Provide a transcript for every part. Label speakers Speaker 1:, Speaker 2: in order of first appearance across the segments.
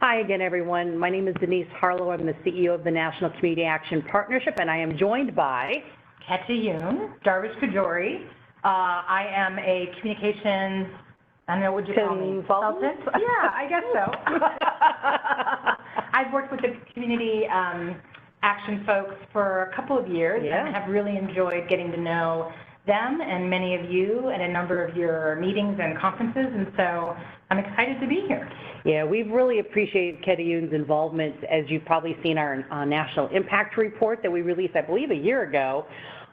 Speaker 1: Hi again, everyone. My name is Denise Harlow. I'm the CEO of the National Community Action Partnership, and I am joined by
Speaker 2: Katia Yoon, Darvish Kajori. I am a communications, I don't know, what you call me?
Speaker 1: Consultant?
Speaker 2: Yeah, I guess so. I've worked with the community action folks for a couple of years and have really enjoyed getting to know them and many of you at a number of your meetings and conferences, and so I'm excited to be here.
Speaker 1: Yeah, we've really appreciated Katia Yoon's involvement. As you've probably seen, our National Impact Report that we released, I believe, a year ago,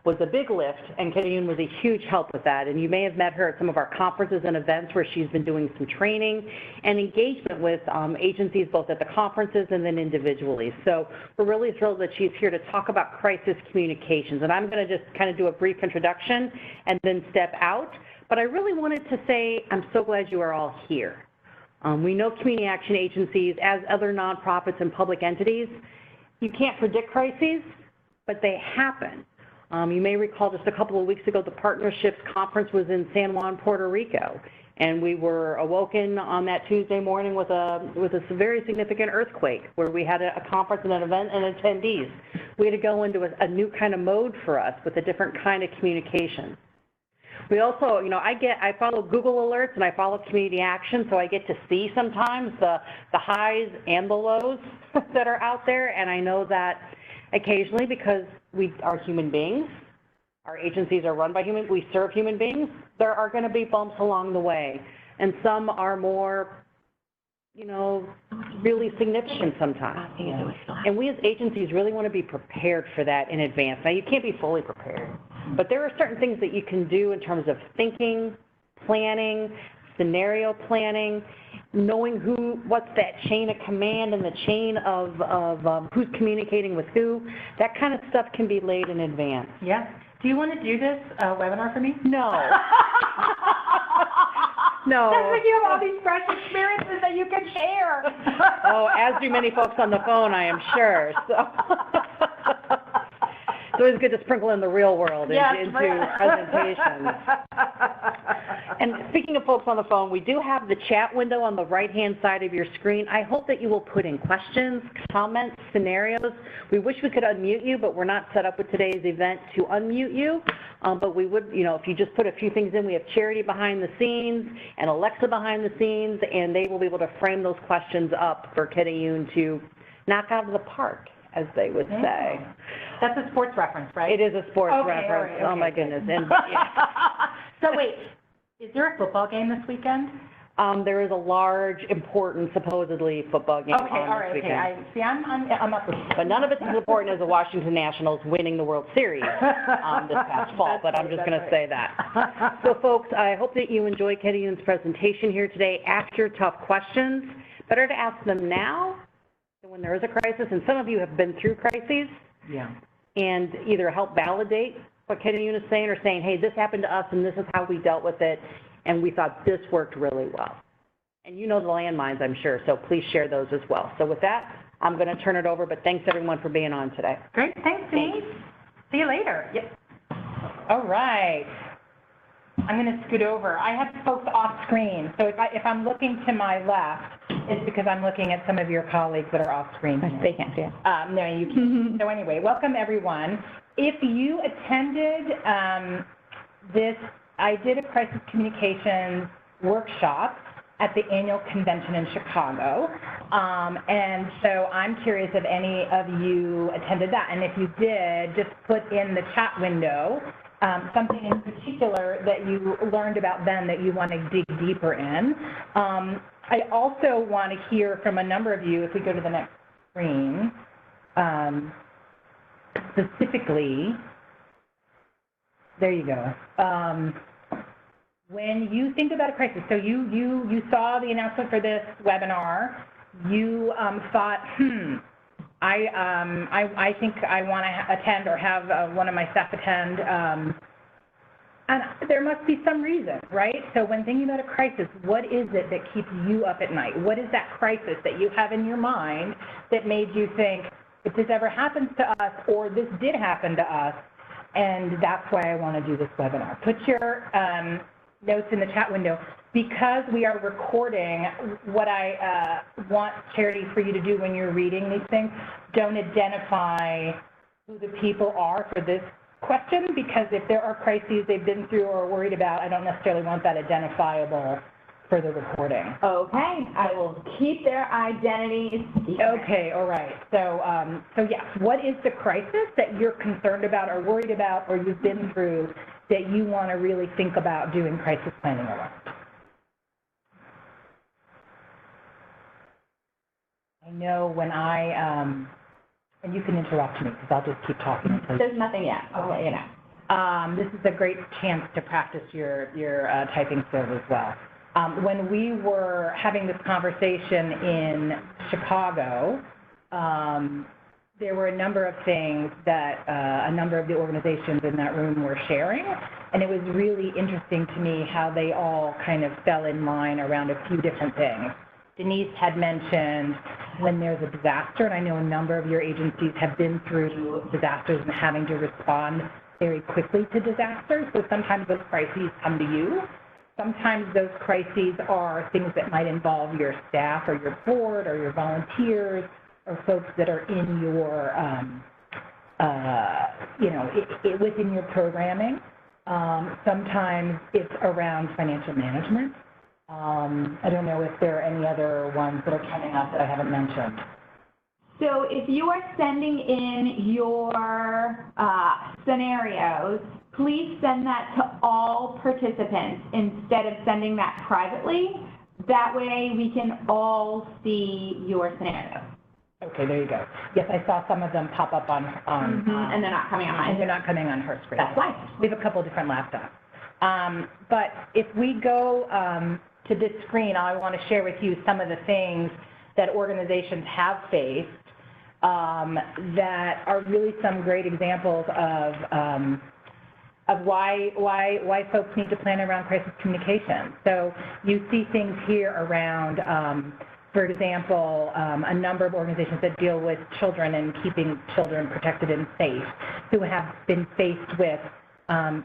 Speaker 1: was a big lift, and Katia Yoon was a huge help with that. And you may have met her at some of our conferences and events where she's been doing some training and engagement with agencies, both at the conferences and then individually. So we're really thrilled that she's here to talk about crisis communications. And I'm going to just kind of do a brief introduction and then step out. But I really wanted to say I'm so glad you are all here. We know community action agencies, as other nonprofits and public entities, you can't predict crises, but they happen. You may recall just a couple of weeks ago, the Partnerships Conference was in San Juan, Puerto Rico, and we were awoken on that Tuesday morning with a very significant earthquake where we had a conference and an event and attendees. We had to go into a new kind of mode for us with a different kind of communication. We also, I follow Google alerts and I follow community action, so I get to see sometimes the highs and the lows that are out there, and I know that occasionally, because we are human beings, our agencies are run by humans, we serve human beings, there are going to be bumps along the way. And some are more, really significant sometimes. And we as agencies really want to be prepared for that in advance. Now, you can't be fully prepared, but there are certain things that you can do in terms of thinking, planning, scenario planning, knowing what's that chain of command and the chain of who's communicating with who. That kind of stuff can be laid in advance.
Speaker 2: Yeah. Do you want to do this webinar for me?
Speaker 1: No. No.
Speaker 2: Sounds like you have all these fresh experiences that you can share.
Speaker 1: Oh, as do many folks on the phone, I am sure. So. It's always good to sprinkle in the real world into presentations. And speaking of folks on the phone, we do have the chat window on the right-hand side of your screen. I hope that you will put in questions, comments, scenarios. We wish we could unmute you, but we're not set up with today's event to unmute you. But we would, if you just put a few things in, we have Charity behind the scenes and Alexa behind the scenes, and they will be able to frame those questions up for Katia Yoon to knock out of the park, as they would say.
Speaker 2: That's a sports reference, right?
Speaker 1: It is a sports reference.
Speaker 2: Right, okay.
Speaker 1: Oh, my goodness. And,
Speaker 2: So wait, is there a football game this weekend?
Speaker 1: There is a large, important, supposedly football game on this weekend.
Speaker 2: Okay, I'm up with you.
Speaker 1: But none of it's as important as the Washington Nationals winning the World Series this past fall, but I'm just going to say that. So, folks, I hope that you enjoy Katia Yoon's presentation here today. Ask your tough questions. Better to ask them now than when there is a crisis, and some of you have been through crises.
Speaker 2: Yeah.
Speaker 1: And either help validate what Katia Yoon is saying or saying, hey, this happened to us and this is how we dealt with it, and we thought this worked really well. And you know the landmines, I'm sure, so please share those as well. So with that, I'm going to turn it over, but thanks everyone for being on today.
Speaker 2: Great, thanks, Denise. See you later. Yep. All right. I'm going to scoot over. I have folks off screen, so if I'm looking to my left, it's because I'm looking at some of your colleagues that are off screen.
Speaker 1: They can't see it.
Speaker 2: No, you can't. So anyway, welcome everyone. If you attended I did a crisis communications workshop at the annual convention in Chicago, and so I'm curious if any of you attended that, and if you did, just put in the chat window something in particular that you learned about then that you want to dig deeper in. I also want to hear from a number of you, if we go to the next screen, specifically, there you go. When you think about a crisis, so you saw the announcement for this webinar, you thought, I think I want to attend or have one of my staff attend, and there must be some reason, right? So when thinking about a crisis, what is it that keeps you up at night? What is that crisis that you have in your mind that made you think, if this ever happens to us, or this did happen to us, and that's why I want to do this webinar? Put your notes in the chat window. because we are recording, what I want, Charity, for you to do when you're reading these things, don't identify who the people are for this question, because if there are crises they've been through or are worried about, I don't necessarily want that identifiable for the recording.
Speaker 3: Okay, I will keep their identities secret.
Speaker 2: Okay, all right. So yes, what is the crisis that you're concerned about or worried about or you've been through that you want to really think about doing crisis planning around? I know when and you can interrupt me because I'll just keep talking until
Speaker 3: There's nothing yet, I'll let you know.
Speaker 2: this is a great chance to practice your typing skills as well. When we were having this conversation in Chicago, there were a number of things that a number of the organizations in that room were sharing, and it was really interesting to me how they all kind of fell in line around a few different things. Denise had mentioned when there's a disaster, and I know a number of your agencies have been through disasters and having to respond very quickly to disasters, so sometimes those crises come to you. Sometimes those crises are things that might involve your staff or your board or your volunteers or folks that are in your, within your programming. Sometimes it's around financial management. I don't know if there are any other ones that are coming up that I haven't mentioned.
Speaker 3: So if you are sending in your scenarios, please send that to all participants instead of sending that privately. That way we can all see your scenarios.
Speaker 2: Okay, there you go. Yes, I saw some of them pop up on
Speaker 3: and they're not coming on mine.
Speaker 2: And they're not coming on her screen.
Speaker 3: That's why.
Speaker 2: We have a couple different laptops. But if we go to this screen, I want to share with you some of the things that organizations have faced that are really some great examples of why folks need to plan around crisis communication. So you see things here around, for example, a number of organizations that deal with children and keeping children protected and safe who have been faced with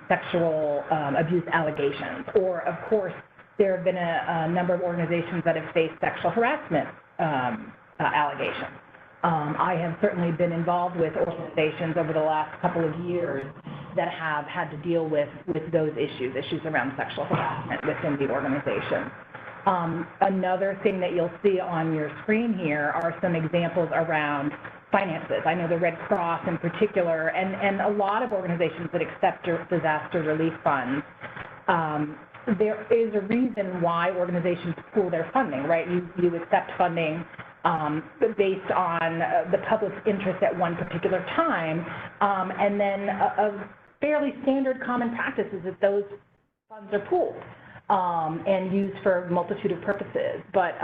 Speaker 2: sexual abuse allegations. Or, of course, there have been a number of organizations that have faced sexual harassment allegations. I have certainly been involved with organizations over the last couple of years that have had to deal with those issues around sexual harassment within the organization. Another thing that you'll see on your screen here are some examples around finances. I know the Red Cross in particular, and a lot of organizations that accept disaster relief funds. There is a reason why organizations pool their funding, right? You accept funding based on the public's interest at one particular time, and then a fairly standard common practice is that those funds are pooled and used for a multitude of purposes. But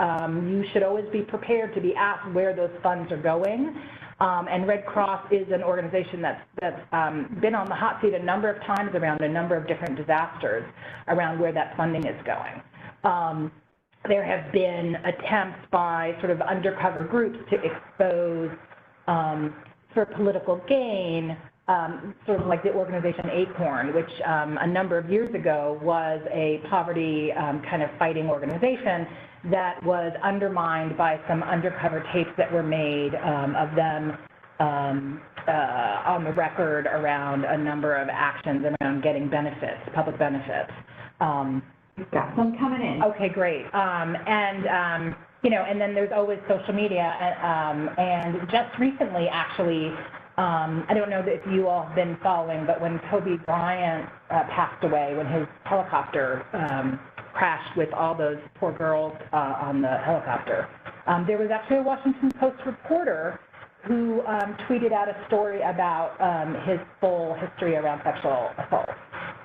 Speaker 2: you should always be prepared to be asked where those funds are going. And Red Cross is an organization that's been on the hot seat a number of times around a number of different disasters around where that funding is going. There have been attempts by sort of undercover groups to expose for political gain, sort of like the organization ACORN, which a number of years ago was a poverty kind of fighting organization that was undermined by some undercover tapes that were made of them on the record around a number of actions around getting benefits, public benefits.
Speaker 3: We've got some coming in.
Speaker 2: Okay, great. And then there's always social media. And just recently, actually, I don't know if you all have been following, but when Kobe Bryant passed away, when his helicopter crashed with all those poor girls on the helicopter, there was actually a Washington Post reporter who tweeted out a story about his full history around sexual assault.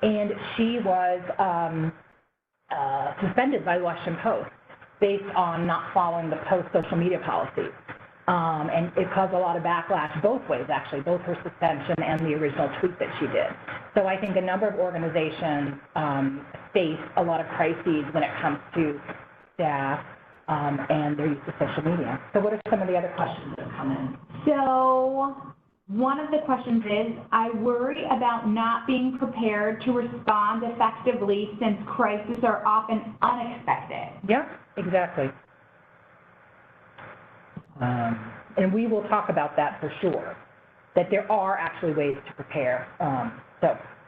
Speaker 2: And she was suspended by the Washington Post based on not following the Post social media policy. And it caused a lot of backlash both ways, actually, both her suspension and the original tweet that she did. So I think a number of organizations face a lot of crises when it comes to staff and their use of social media. So what are some of the other questions that come in?
Speaker 3: So one of the questions is, I worry about not being prepared to respond effectively since crises are often unexpected.
Speaker 2: Yeah, exactly. And we will talk about that for sure, that there are actually ways to prepare.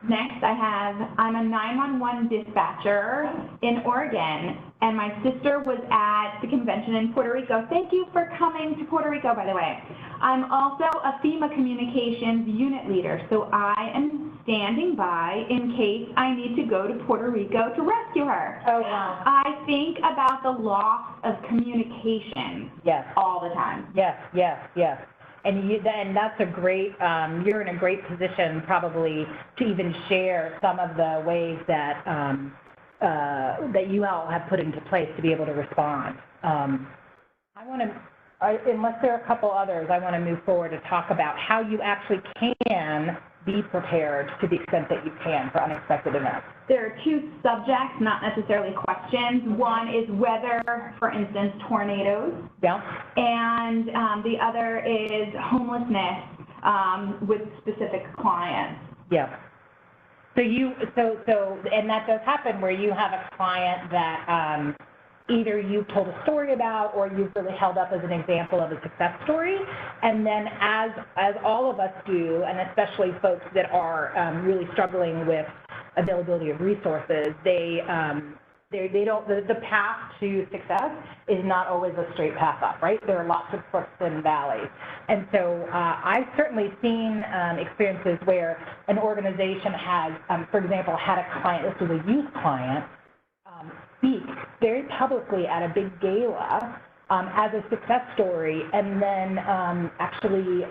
Speaker 3: Next, I'm a 911 dispatcher in Oregon, and my sister was at the convention in Puerto Rico. Thank you for coming to Puerto Rico, by the way. I'm also a FEMA communications unit leader, so I am standing by in case I need to go to Puerto Rico to rescue her.
Speaker 2: Oh, wow.
Speaker 3: I think about the loss of communication all the time.
Speaker 2: Yes. And that's a great, you're in a great position probably to even share some of the ways that, that you all have put into place to be able to respond. Unless there are a couple others, I want to move forward to talk about how you actually can be prepared to the extent that you can for unexpected events.
Speaker 3: There are two subjects, not necessarily questions. One is weather, for instance, tornadoes.
Speaker 2: Yeah.
Speaker 3: And the other is homelessness with specific clients.
Speaker 2: Yeah. And that does happen where you have a client that either you've told a story about or you've really held up as an example of a success story. And then as all of us do, and especially folks that are really struggling with availability of resources, they don't, the path to success is not always a straight path up, right? There are lots of crooks and valleys. And so I've certainly seen experiences where an organization has, for example, had a client, this was a youth client, speak very publicly at a big gala as a success story, and then actually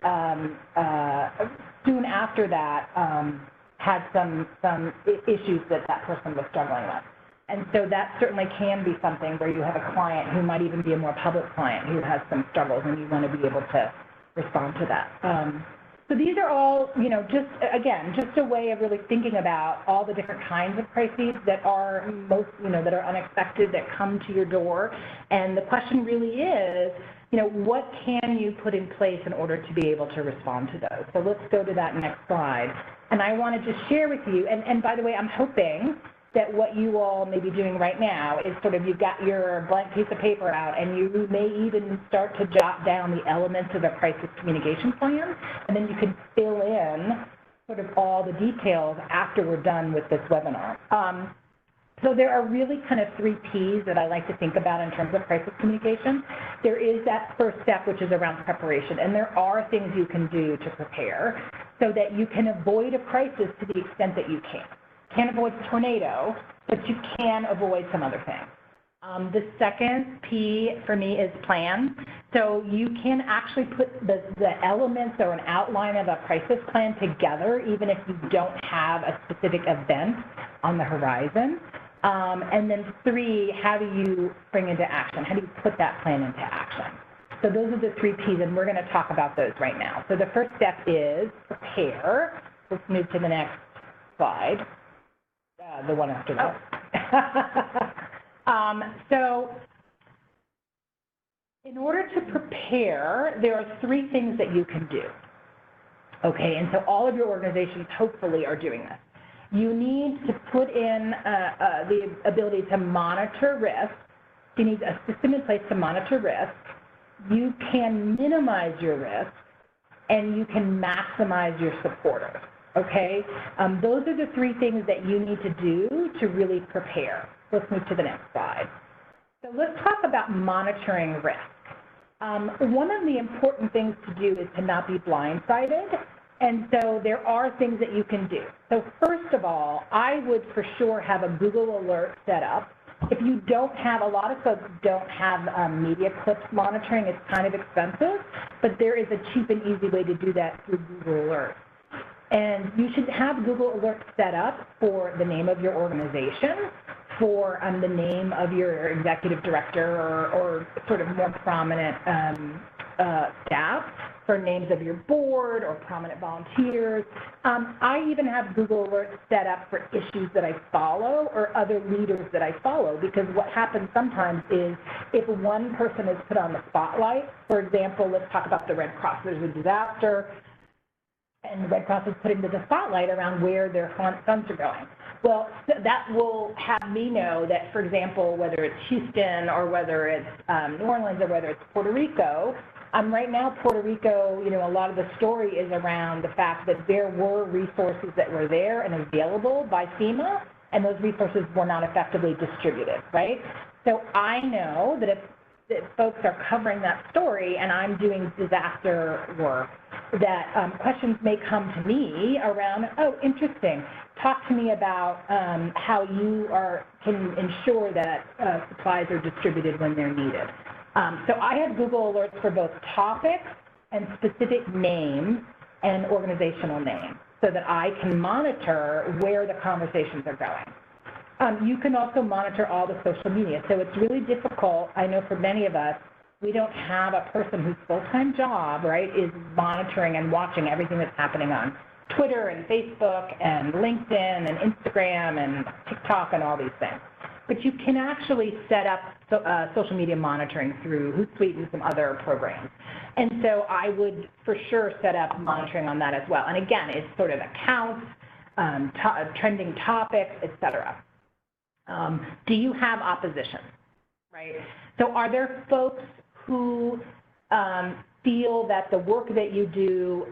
Speaker 2: soon after that had some issues that person was struggling with. And so that certainly can be something where you have a client who might even be a more public client who has some struggles, and you want to be able to respond to that. So these are all, just a way of really thinking about all the different kinds of crises that are that are unexpected, that come to your door. And the question really is, what can you put in place in order to be able to respond to those? So let's go to that next slide. And I want to just share with you, and by the way, I'm hoping that what you all may be doing right now is sort of, you've got your blank piece of paper out, and you may even start to jot down the elements of a crisis communication plan, and then you can fill in sort of all the details after we're done with this webinar. So there are really kind of 3 Ps that I like to think about in terms of crisis communication. There is that first step, which is around preparation, and there are things you can do to prepare so that you can avoid a crisis to the extent that you can. Can't avoid the tornado, but you can avoid some other things. The second P for me is plan. So you can actually put the elements or an outline of a crisis plan together, even if you don't have a specific event on the horizon. And then 3, how do you bring into action? How do you put that plan into action? So those are the 3 Ps, and we're going to talk about those right now. So the first step is prepare. Let's move to the next slide. The one after that. So in order to prepare, there are 3 things that you can do. Okay, and so all of your organizations hopefully are doing this. You need to put in the ability to monitor risk. You need a system in place to monitor risk. You can minimize your risk, and you can maximize your supporters. Okay, those are the 3 things that you need to do to really prepare. Let's move to the next slide. So let's talk about monitoring risk. One of the important things to do is to not be blindsided, and so there are things that you can do. So first of all, I would for sure have a Google alert set up. If you don't have, a lot of folks don't have media clips monitoring. It's kind of expensive, but there is a cheap and easy way to do that through Google Alerts. And you should have Google Alerts set up for the name of your organization, for the name of your executive director or sort of more prominent staff, for names of your board or prominent volunteers. I even have Google Alerts set up for issues that I follow or other leaders that I follow, because what happens sometimes is if one person is put on the spotlight, for example, let's talk about the Red Cross. There's a disaster. and the Red Cross is putting the spotlight around where their funds are going. Well, that will have me know that, for example, whether it's Houston or whether it's New Orleans or whether it's Puerto Rico, right now, Puerto Rico, you know, a lot of the story is around the fact that there were resources that were there and available by FEMA, and those resources were not effectively distributed, right? So I know that if folks are covering that story and I'm doing disaster work, that questions may come to me around, oh, interesting, talk to me about how you can ensure that supplies are distributed when they're needed. So I have Google Alerts for both topics and specific names and organizational names so that I can monitor where the conversations are going. You can also monitor all the social media. So it's really difficult, I know for many of us, we don't have a person whose full-time job, right, is monitoring and watching everything that's happening on Twitter and Facebook and LinkedIn and Instagram and TikTok and all these things. But you can actually set up social media monitoring through Hootsuite and some other programs. And so I would for sure set up monitoring on that as well. And again, it's sort of accounts, trending topics, et cetera. Do you have opposition, right? So are there folks who feel that the work that you do,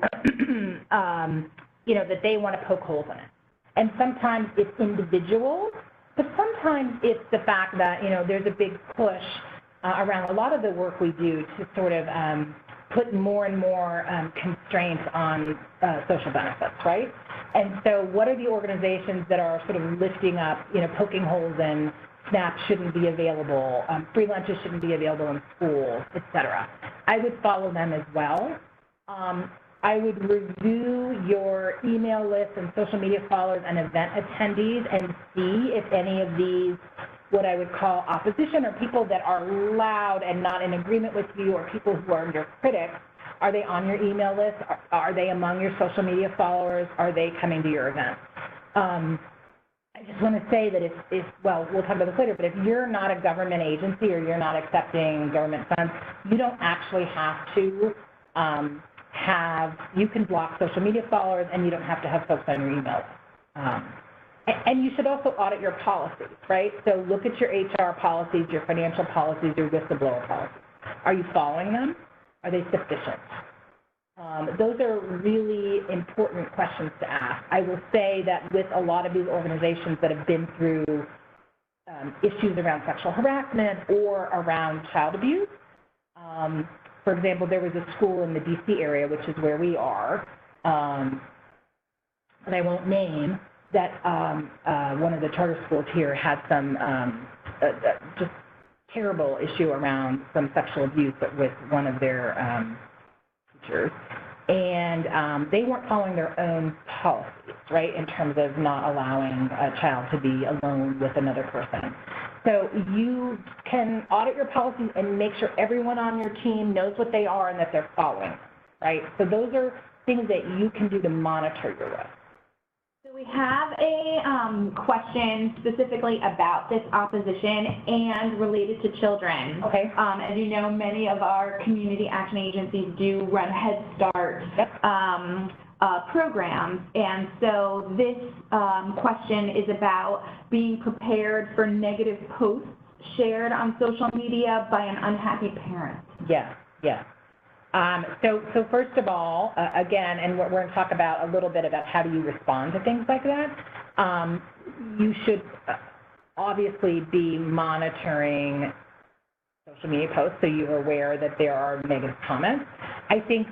Speaker 2: you know, that they want to poke holes in it? And sometimes it's individuals, but sometimes it's the fact that, you know, there's a big push around a lot of the work we do to sort of put more and more constraints on social benefits, right? And so what are the organizations that are sort of lifting up, you know, poking holes in SNAP shouldn't be available, free lunches shouldn't be available in schools, et cetera? I would follow them as well. I would review your email list and social media followers and event attendees and see if any of these, what I would call opposition, or people that are loud and not in agreement with you, or people who are your critics, are they on your email list? Are they among your social media followers? Are they coming to your event? I just want to say that if well, we'll talk about this later, but if you're not a government agency or you're not accepting government funds, you don't actually have to you can block social media followers, and you don't have to have folks on your email list. And you should also audit your policies, right? So look at your HR policies, your financial policies, your whistleblower policies. Are you following them? Are they sufficient? Those are really important questions to ask. I will say that with a lot of these organizations that have been through issues around sexual harassment or around child abuse, for example, there was a school in the DC area, which is where we are, that I won't name, that one of the charter schools here had some just terrible issue around some sexual abuse with one of their teachers. And they weren't following their own policies, right, in terms of not allowing a child to be alone with another person. So you can audit your policies and make sure everyone on your team knows what they are and that they're following, right? So those are things that you can do to monitor your risk.
Speaker 3: So we have a question specifically about this opposition and related to children.
Speaker 2: Okay.
Speaker 3: As you know, many of our community action agencies do run Head Start programs, and so this question is about being prepared for negative posts shared on social media by an unhappy parent.
Speaker 2: Yes, yes. So first of all, again, and we're going to talk about a little bit about how do you respond to things like that. You should obviously be monitoring social media posts so you're aware that there are negative comments. I think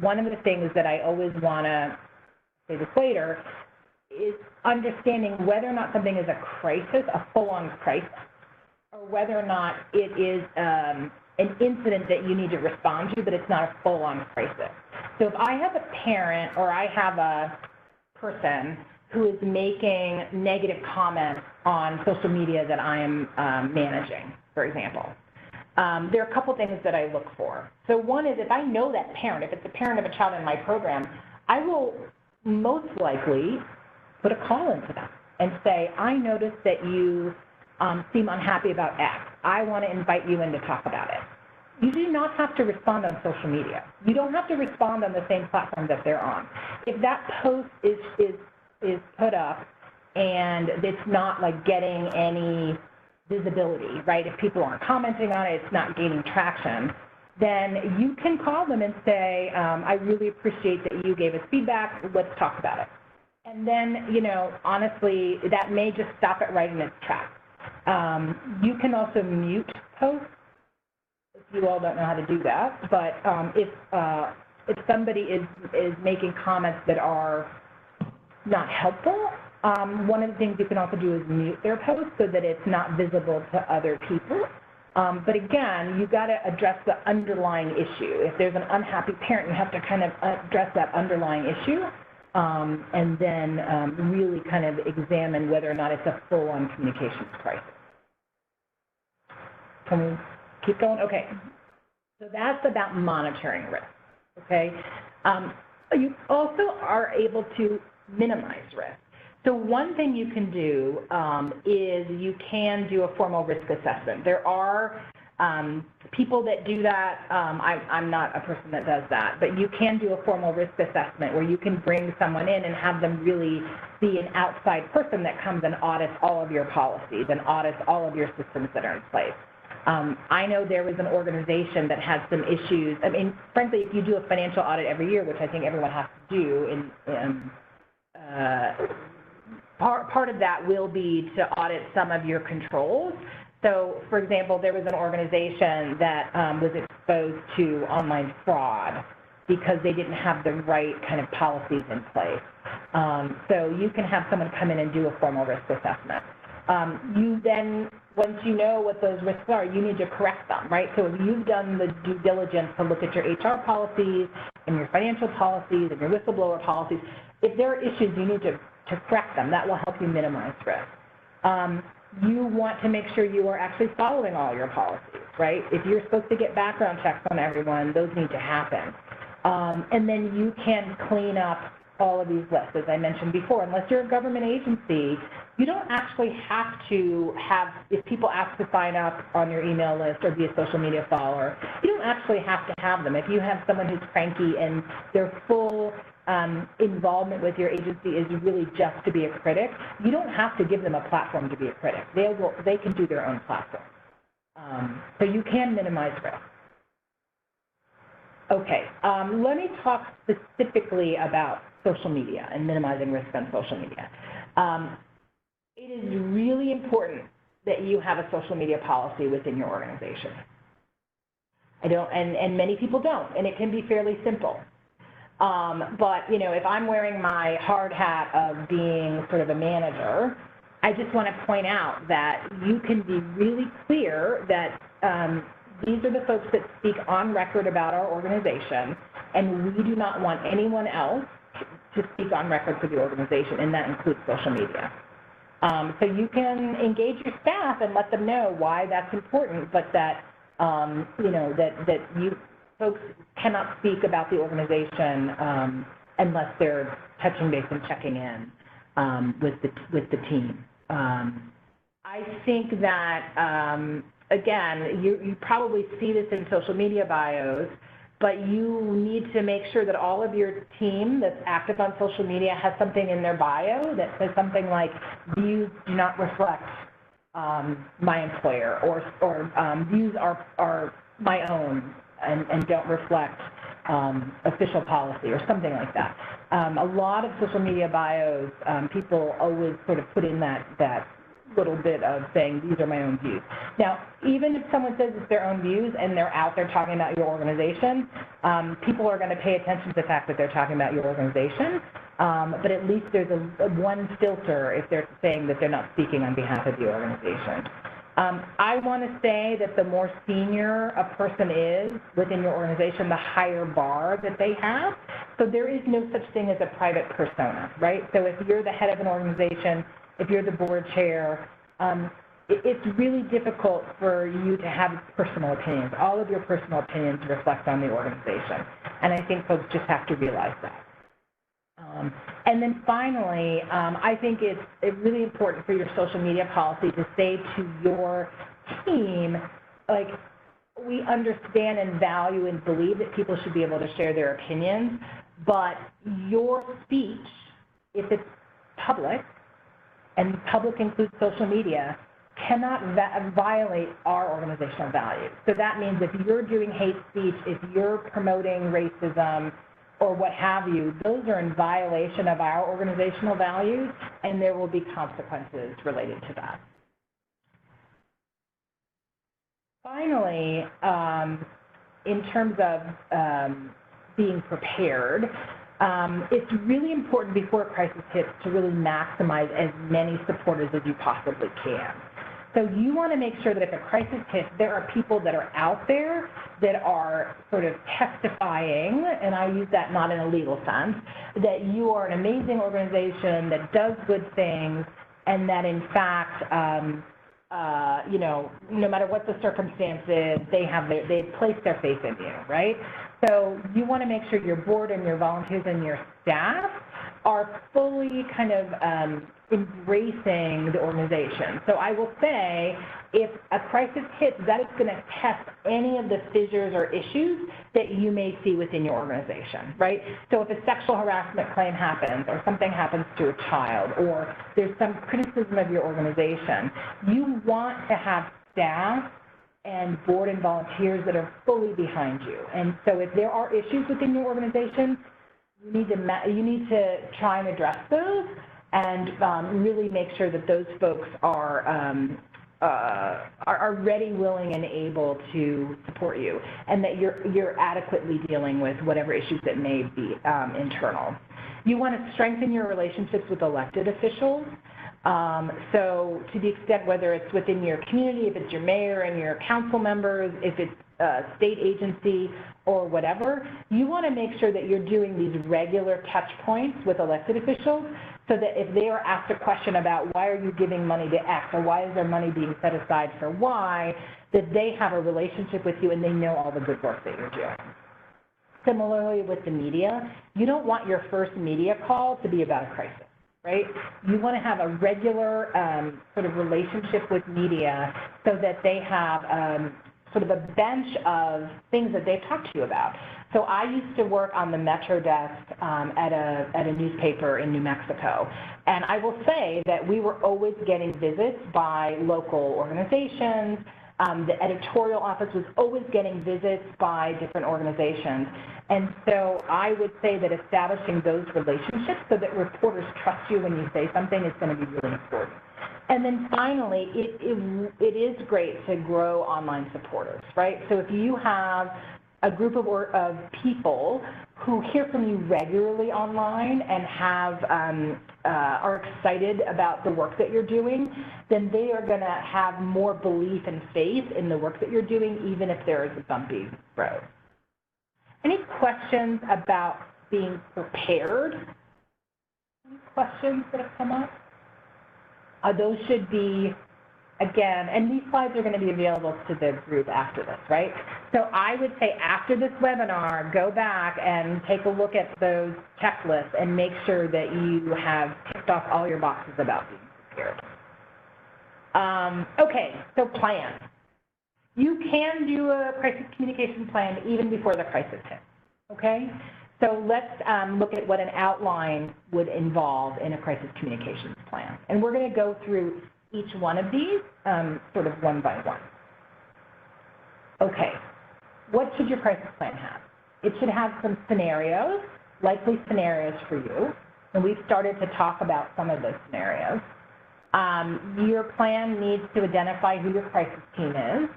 Speaker 2: one of the things that I always want to say this later is understanding whether or not something is a crisis, a full-on crisis, or whether or not it is an incident that you need to respond to, but it's not a full-on crisis. So if I have a parent or I have a person who is making negative comments on social media that I am managing, for example, there are a couple things that I look for. So one is if I know that parent, if it's a parent of a child in my program, I will most likely put a call into them and say, I noticed that you seem unhappy about X. I want to invite you in to talk about it. you do not have to respond on social media. You don't have to respond on the same platform that they're on. If that post is put up and it's not like getting any visibility, right? If people aren't commenting on it, it's not gaining traction, then you can call them and say, I really appreciate that you gave us feedback, let's talk about it. And then, you know, honestly, that may just stop it right in its tracks. You can also mute posts. You all don't know how to do that, but if somebody is making comments that are not helpful, one of the things you can also do is mute their post so that it's not visible to other people. But again, you got to address the underlying issue. If there's an unhappy parent, you have to kind of address that underlying issue, and then really kind of examine whether or not it's a full-on communications crisis. Can we keep going? Okay. So that's about monitoring risk, okay? You also are able to minimize risk. So one thing you can do is you can do a formal risk assessment. There are people that do that. I'm not a person that does that, but you can do a formal risk assessment where you can bring someone in and have them really be an outside person that comes and audits all of your policies and audits all of your systems that are in place. I know there was an organization that had some issues. I mean, frankly, if you do a financial audit every year, which I think everyone has to do, part of that will be to audit some of your controls. So, for example, there was an organization that was exposed to online fraud because they didn't have the right kind of policies in place. So you can have someone come in and do a formal risk assessment. You then, once you know what those risks are, you need to correct them, right? So if you've done the due diligence to look at your HR policies and your financial policies and your whistleblower policies, if there are issues, you need to correct them. That will help you minimize risk. You want to make sure you are actually following all your policies, right? If you're supposed to get background checks on everyone, those need to happen. And then you can clean up all of these lists, as I mentioned before. Unless you're a government agency, you don't actually have to have, if people ask to sign up on your email list or be a social media follower, you don't actually have to have them. If you have someone who's cranky and their full involvement with your agency is really just to be a critic, you don't have to give them a platform to be a critic. They can do their own platform. So you can minimize risk. Okay, let me talk specifically about social media and minimizing risk on social media. It is really important that you have a social media policy within your organization. And many people don't, and it can be fairly simple. But, you know, if I'm wearing my hard hat of being sort of a manager, I just want to point out that you can be really clear that these are the folks that speak on record about our organization, and we do not want anyone else to speak on record for the organization, and that includes social media. So you can engage your staff and let them know why that's important, but that, you know, that you folks cannot speak about the organization unless they're touching base and checking in with the team. I think that, again, you probably see this in social media bios, but you need to make sure that all of your team that's active on social media has something in their bio that says something like, views do not reflect my employer, or views are my own and don't reflect official policy or something like that. A lot of social media bios, people always sort of put in that little bit of saying, these are my own views. Now, even if someone says it's their own views and they're out there talking about your organization, people are going to pay attention to the fact that they're talking about your organization, but at least there's one filter if they're saying that they're not speaking on behalf of the organization. I want to say that the more senior a person is within your organization, the higher bar that they have. So there is no such thing as a private persona, right? So if you're the head of an organization, if you're the board chair, it's really difficult for you to have personal opinions. All of your personal opinions reflect on the organization. And I think folks just have to realize that. And then finally, I think it's really important for your social media policy to say to your team, like, we understand and value and believe that people should be able to share their opinions, but your speech, if it's public, and public includes social media, cannot violate our organizational values. So that means if you're doing hate speech, if you're promoting racism, or what have you, those are in violation of our organizational values, and there will be consequences related to that. Finally, in terms of being prepared, it's really important before a crisis hits to really maximize as many supporters as you possibly can. So you want to make sure that if a crisis hits, there are people that are out there that are sort of testifying, and I use that not in a legal sense, that you are an amazing organization that does good things, and that in fact, you know, no matter what the circumstances, they've placed their faith in you, right? So you want to make sure your board and your volunteers and your staff are fully kind of embracing the organization. So I will say, if a crisis hits, that is going to test any of the fissures or issues that you may see within your organization, right? So if a sexual harassment claim happens, or something happens to a child, or there's some criticism of your organization, you want to have staff and board and volunteers that are fully behind you. And so if there are issues within your organization, you need to try and address those, and really make sure that those folks are ready, willing, and able to support you, and that you're adequately dealing with whatever issues that may be internal. You want to strengthen your relationships with elected officials. So to the extent, whether it's within your community, if it's your mayor and your council members, if it's a state agency or whatever, you want to make sure that you're doing these regular touch points with elected officials, so that if they are asked a question about why are you giving money to X, or why is there money being set aside for Y, that they have a relationship with you and they know all the good work that you're doing. Similarly with the media, you don't want your first media call to be about a crisis, right? You want to have a regular sort of relationship with media, so that they have sort of a bench of things that they've talked to you about. So I used to work on the Metro desk at a newspaper in New Mexico. And I will say that we were always getting visits by local organizations. The editorial office was always getting visits by different organizations. And so I would say that establishing those relationships so that reporters trust you when you say something is going to be really important. And then finally, it is great to grow online supporters, right? So if you have a group of people who hear from you regularly online and are excited about the work that you're doing, then they are going to have more belief and faith in the work that you're doing, even if there is a bumpy road. Any questions about being prepared? Any questions that have come up? Those should be, again, and these slides are going to be available to the group after this, right? So I would say after this webinar, go back and take a look at those checklists and make sure that you have ticked off all your boxes about being prepared. Okay, so plan. You can do a crisis communication plan even before the crisis hits, okay? So let's look at what an outline would involve in a crisis communications plan. And we're going to go through each one of these sort of one by one. Okay, what should your crisis plan have? It should have some scenarios, likely scenarios for you. And we've started to talk about some of those scenarios. Your plan needs to identify who your crisis team is.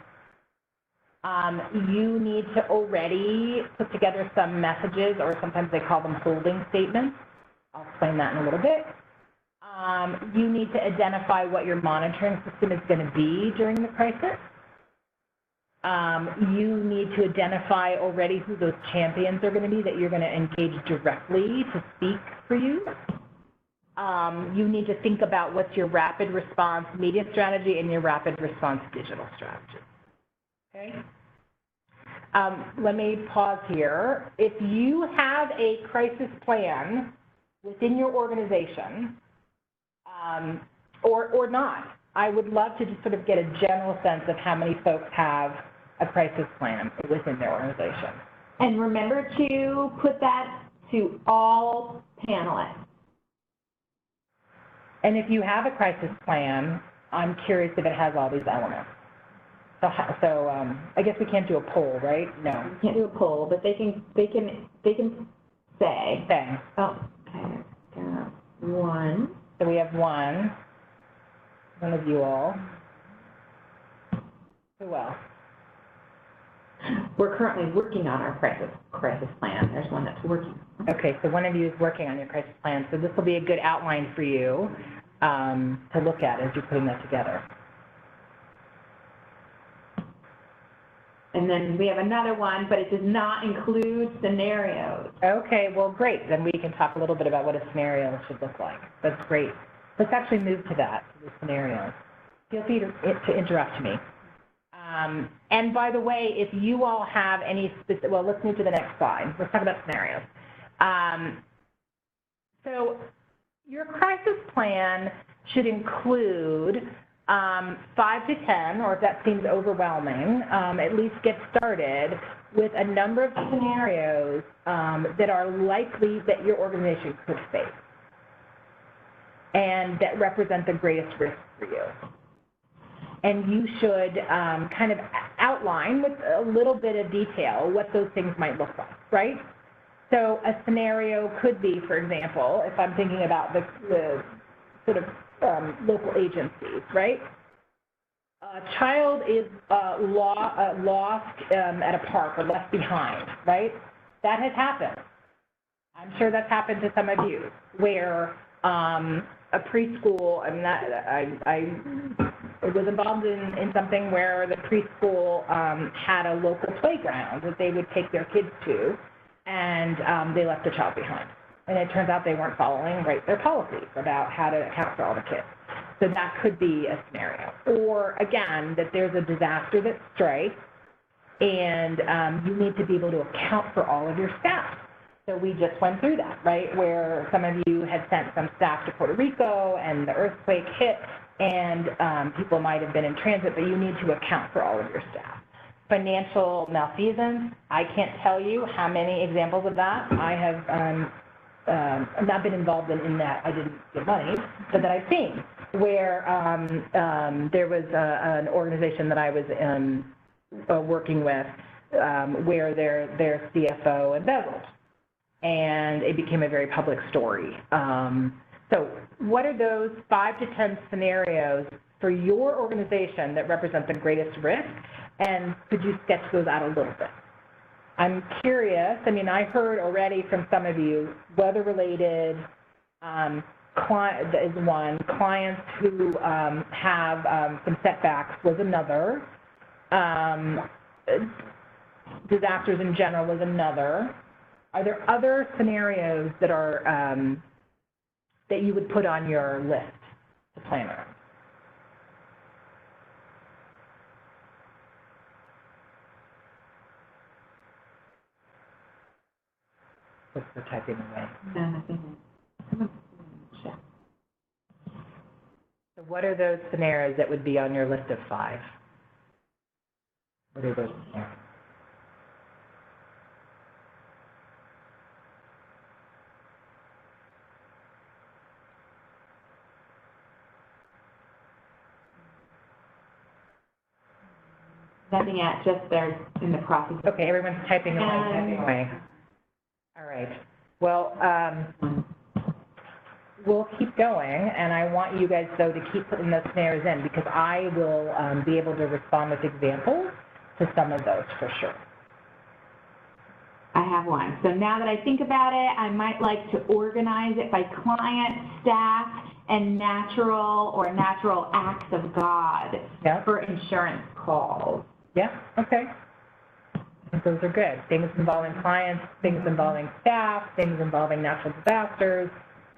Speaker 2: You need to already put together some messages, or sometimes they call them holding statements. I'll explain that in a little bit. You need to identify what your monitoring system is going to be during the crisis. You need to identify already who those champions are going to be that you're going to engage directly to speak for you. You need to think about what's your rapid response media strategy and your rapid response digital strategy. Okay. Let me pause here. If you have a crisis plan within your organization, or not, I would love to just sort of get a general sense of how many folks have a crisis plan within their organization.
Speaker 3: And remember to put that to all panelists.
Speaker 2: And if you have a crisis plan, I'm curious if it has all these elements. So I guess we can't do a poll, right? No.
Speaker 3: We can't do a poll, but they can say.
Speaker 2: Say.
Speaker 3: Oh, okay. One.
Speaker 2: So we have one of you all. Who else?
Speaker 3: We're currently working on our crisis plan. There's one that's working.
Speaker 2: Okay, so one of you is working on your crisis plan. So this will be a good outline for you to look at as you're putting that together.
Speaker 3: And then we have another one, but it does not include scenarios.
Speaker 2: Okay, well, great. Then we can talk a little bit about what a scenario should look like. That's great. Let's actually move to that, to the scenarios. Feel free to interrupt me. And by the way, if you all have any specific, well, let's move to the next slide. Let's talk about scenarios. So your crisis plan should include 5 to 10, or if that seems overwhelming, at least get started with a number of scenarios that are likely that your organization could face and that represent the greatest risk for you. And you should kind of outline with a little bit of detail what those things might look like, right? So a scenario could be, for example, if I'm thinking about the sort of local agencies, right? A child is lost at a park or left behind, right? That has happened. I'm sure that's happened to some of you, where a preschool, I was involved in something where the preschool had a local playground that they would take their kids to, and they left the child behind. And it turns out they weren't following their policies about how to account for all the kids. So that could be a scenario. Or again, that there's a disaster that strikes, and you need to be able to account for all of your staff. So we just went through that, right, where some of you had sent some staff to Puerto Rico and the earthquake hit, and people might have been in transit, but you need to account for all of your staff. Financial malfeasance, I can't tell you how many examples of that I have not been involved in that I didn't get money, but that I've seen, where there was an organization that I was working with where their CFO embezzled, and it became a very public story. So what are those 5 to 10 scenarios for your organization that represent the greatest risk, and could you sketch those out a little bit? I'm curious, I heard already from some of you, weather-related is one, clients who have some setbacks was another, disasters in general was another. Are there other scenarios that are that you would put on your list to plan around? What's the typing away? So what are those scenarios that would be on your list of 5? What are those scenarios?
Speaker 3: Nothing yet, just they're in the process.
Speaker 2: Okay, everyone's typing away, All right. Well, we'll keep going, and I want you guys, though, to keep putting those scenarios in, because I will be able to respond with examples to some of those for sure.
Speaker 3: I have one. So now that I think about it, I might like to organize it by client, staff, and natural acts of God for insurance calls.
Speaker 2: Yeah, okay. I think those are good. Things involving clients, things involving staff, things involving natural disasters.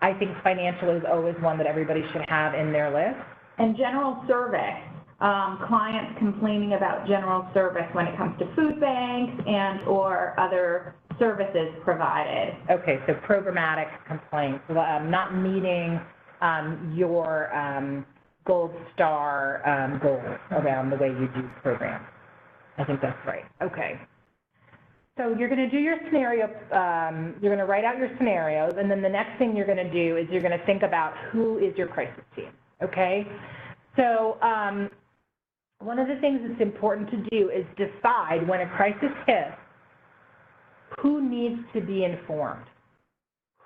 Speaker 2: I think financial is always one that everybody should have in their list.
Speaker 3: And general service. Clients complaining about general service when it comes to food banks and or other services provided.
Speaker 2: Okay, so programmatic complaints, not meeting your gold star goals around the way you do programs. I think that's right. Okay. So you're going to do your scenario, you're going to write out your scenarios, and then the next thing you're going to do is you're going to think about who is your crisis team, okay? So one of the things that's important to do is decide when a crisis hits, who needs to be informed?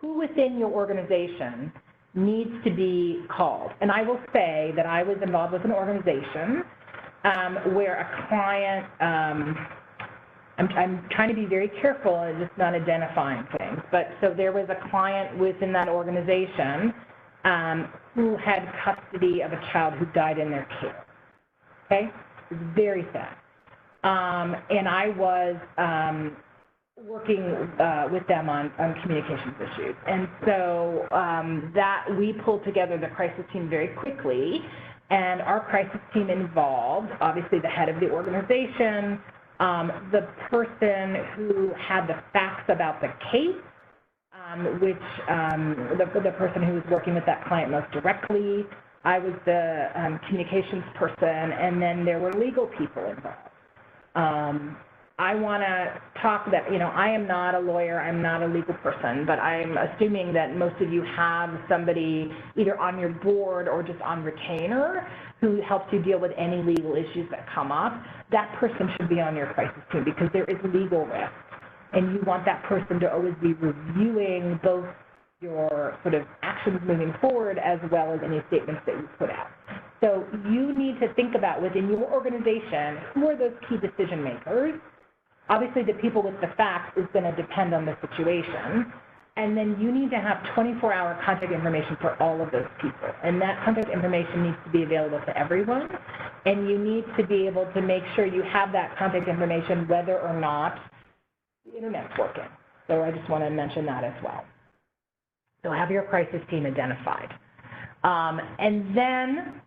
Speaker 2: Who within your organization needs to be called? And I will say that I was involved with an organization where a client, I'm trying to be very careful and just not identifying things, but so there was a client within that organization who had custody of a child who died in their care, okay? It was very sad. And I was working with them on communications issues. And so that we pulled together the crisis team very quickly, and our crisis team involved, obviously, the head of the organization, the person who had the facts about the case, which the person who was working with that client most directly. I was the communications person, and then there were legal people involved. I want to talk that, I am not a lawyer, I'm not a legal person, but I'm assuming that most of you have somebody either on your board or just on retainer who helps you deal with any legal issues that come up. That person should be on your crisis team because there is legal risk, and you want that person to always be reviewing both your sort of actions moving forward as well as any statements that you put out. So you need to think about within your organization, who are those key decision makers? Obviously, the people with the facts is going to depend on the situation. And then you need to have 24-hour contact information for all of those people. And that contact information needs to be available to everyone. And you need to be able to make sure you have that contact information whether or not the internet's working. So I just want to mention that as well. So have your crisis team identified. And then,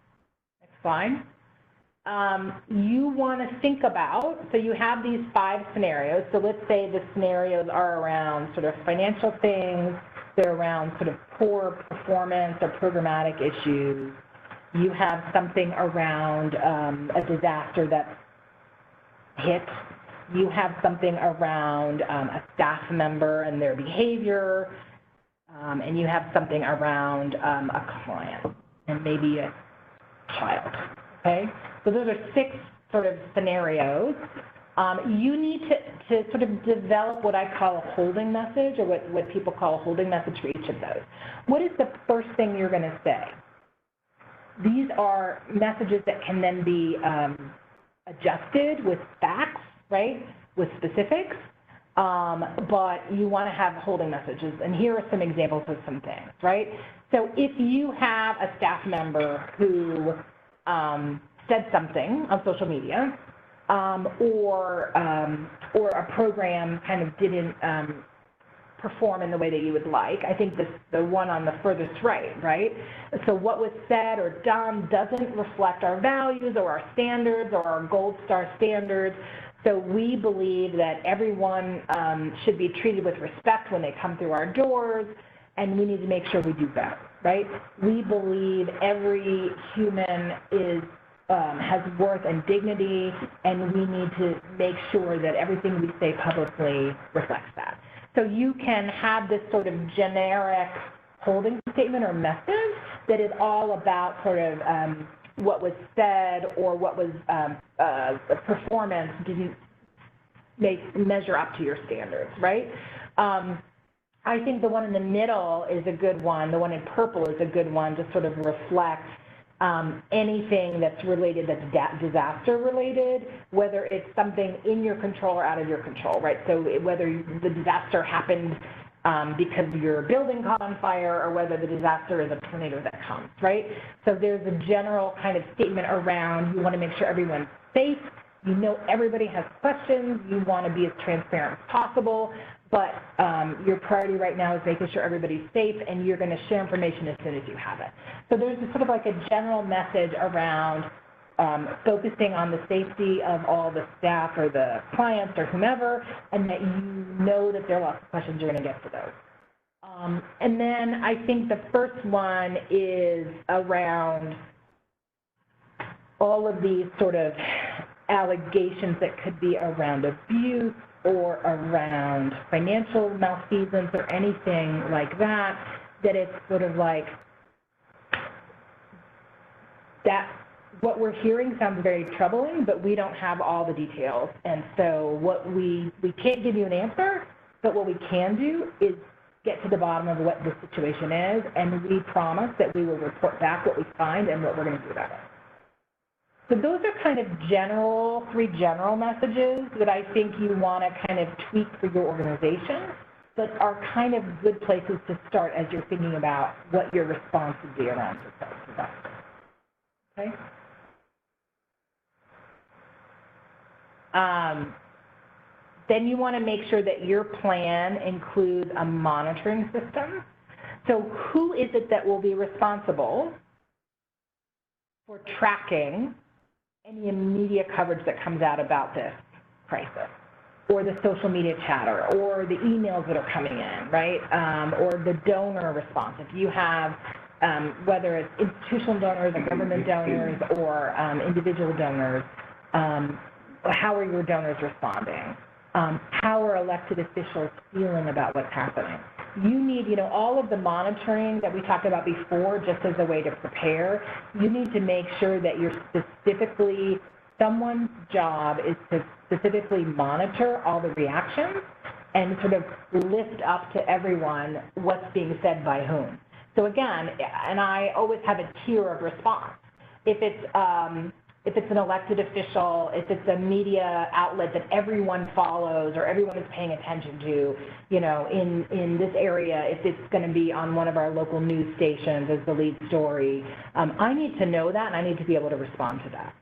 Speaker 2: next slide. You want to think about, so you have these 5 scenarios. So let's say the scenarios are around sort of financial things, they're around sort of poor performance or programmatic issues. You have something around a disaster that's hit. You have something around a staff member and their behavior. And you have something around a client and maybe a child, okay? So those are 6 sort of scenarios. You need to sort of develop what I call a holding message, or what people call a holding message for each of those. What is the first thing you're going to say? These are messages that can then be adjusted with facts, right, with specifics, but you want to have holding messages. And here are some examples of some things, right? So if you have a staff member who said something on social media, or a program kind of didn't perform in the way that you would like. I think the one on the furthest right? So what was said or done doesn't reflect our values or our standards or our gold star standards. So we believe that everyone should be treated with respect when they come through our doors, and we need to make sure we do better, right? We believe every human has worth and dignity, and we need to make sure that everything we say publicly reflects that. So you can have this sort of generic holding statement or message that is all about sort of what was said or what was performance didn't measure up to your standards, right? I think the one in the middle is a good one. The one in purple is a good one to sort of reflect anything that's related, that's disaster related, whether it's something in your control or out of your control, right? So whether the disaster happened because your building caught on fire, or whether the disaster is a tornado that comes, right? So there's a general kind of statement around you want to make sure everyone's safe. You know everybody has questions. You want to be as transparent as possible, but your priority right now is making sure everybody's safe, and you're going to share information as soon as you have it. So there's sort of like a general message around focusing on the safety of all the staff or the clients or whomever, and that you know that there are lots of questions you're going to get for those. And then I think the first one is around all of these sort of allegations that could be around abuse or around financial malfeasance or anything like that, that it's sort of like that what we're hearing sounds very troubling, but we don't have all the details. And so what we can't give you an answer, but what we can do is get to the bottom of what the situation is, and we promise that we will report back what we find and what we're going to do about it. So those are kind of three general messages that I think you want to kind of tweak for your organization, but are kind of good places to start as you're thinking about what your response would be around disaster. Okay? Then you want to make sure that your plan includes a monitoring system. So who is it that will be responsible for tracking any media coverage that comes out about this crisis, or the social media chatter, or the emails that are coming in, right? Or the donor response. If you have, whether it's institutional donors or government donors or individual donors, how are your donors responding? How are elected officials feeling about what's happening? You need, all of the monitoring that we talked about before, just as a way to prepare. You need to make sure that you're someone's job is to specifically monitor all the reactions and sort of lift up to everyone what's being said by whom. So again, and I always have a tier of response. If it's an elected official, if it's a media outlet that everyone follows or everyone is paying attention to, in this area, if it's going to be on one of our local news stations as the lead story, I need to know that, and I need to be able to respond to that.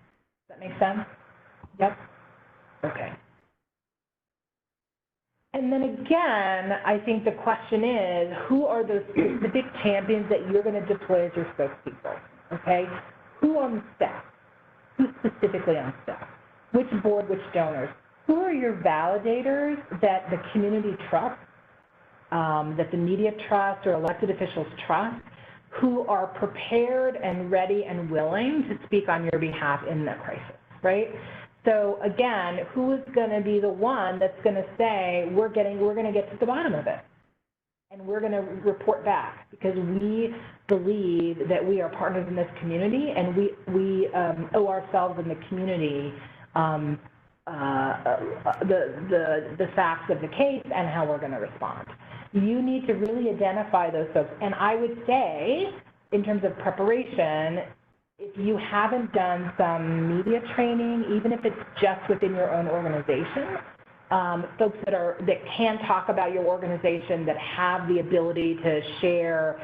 Speaker 2: Does that make sense? Yep. Okay. And then again, I think the question is, who are those specific champions that you're going to deploy as your spokespeople? Okay? Who on the staff? Who's specifically on staff? Which board, which donors? Who are your validators that the community trusts, that the media trust or elected officials trust, who are prepared and ready and willing to speak on your behalf in the crisis, right? So again, who is going to be the one that's going to say, we're going to get to the bottom of it, and we're going to report back, because we believe that we are partners in this community, and we owe ourselves in the community the facts of the case and how we're going to respond. You need to really identify those folks. And I would say, in terms of preparation, if you haven't done some media training, even if it's just within your own organization, folks that can talk about your organization, that have the ability to share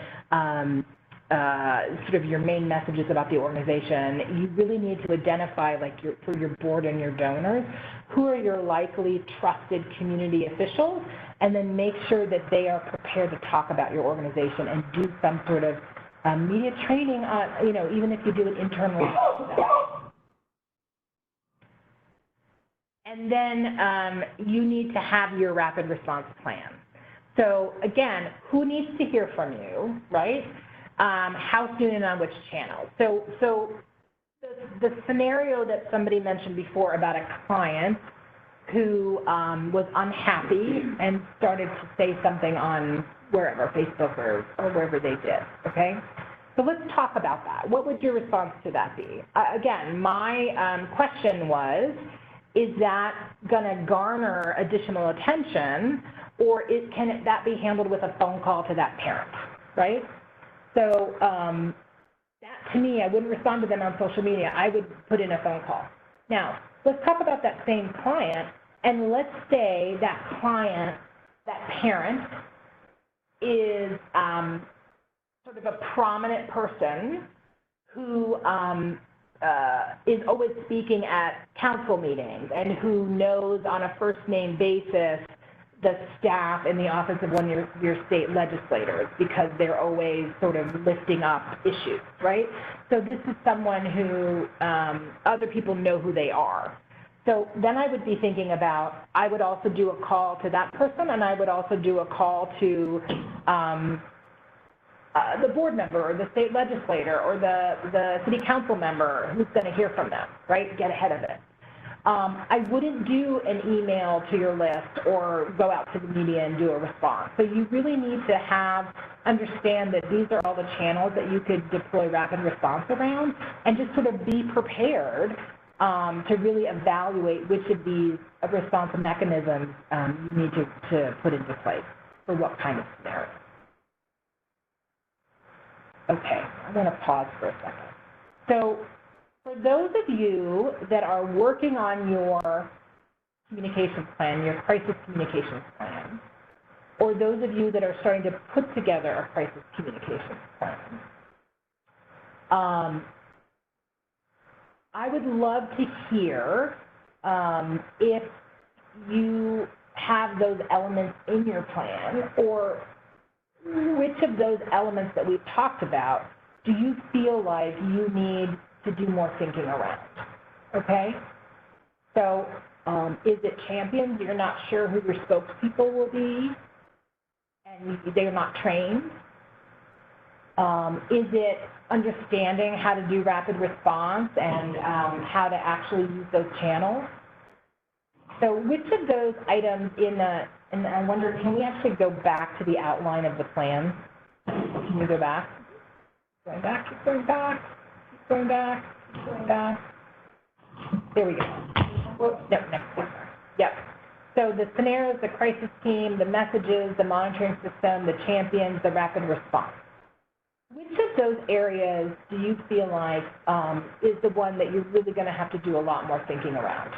Speaker 2: sort of your main messages about the organization, you really need to identify, like, for your board and your donors, who are your likely trusted community officials, and then make sure that they are prepared to talk about your organization and do some sort of media training on, even if you do it internally. And then you need to have your rapid response plan. So again, who needs to hear from you, right? How soon and on which channel? So the scenario that somebody mentioned before about a client who was unhappy and started to say something on wherever, Facebook or wherever they did, okay? So let's talk about that. What would your response to that be? Again, my question was, is that going to garner additional attention, or can that be handled with a phone call to that parent, right? So that, to me, I wouldn't respond to them on social media. I would put in a phone call. Now, let's talk about that same client, and let's say that client, that parent, is sort of a prominent person who is always speaking at council meetings and who knows on a first-name basis the staff in the office of one of your state legislators, because they're always sort of lifting up issues, right? So this is someone who other people know who they are. So then I would be thinking about, I would also do a call to that person, and I would also do a call to the board member or the state legislator or the city council member who's going to hear from them, right? Get ahead of it. I wouldn't do an email to your list or go out to the media and do a response. So you really need to understand that these are all the channels that you could deploy rapid response around, and just sort of be prepared to really evaluate which of these response mechanisms you need to put into place for what kind of scenario. Okay, I'm going to pause for a second. So for those of you that are working on your communications plan, your crisis communications plan, or those of you that are starting to put together a crisis communications plan, I would love to hear if you have those elements in your plan, or which of those elements that we've talked about do you feel like you need to do more thinking around, okay? So is it champions? You're not sure who your spokespeople will be, and they're not trained? Is it understanding how to do rapid response and how to actually use those channels? So which of those items and I wonder, can we actually go back to the outline of the plan? Can we go back? Going back, keep going back, keep going back, keep going back. There we go. Whoops, no, yep. So the scenarios, the crisis team, the messages, the monitoring system, the champions, the rapid response. Which of those areas do you feel like is the one that you're really going to have to do a lot more thinking around?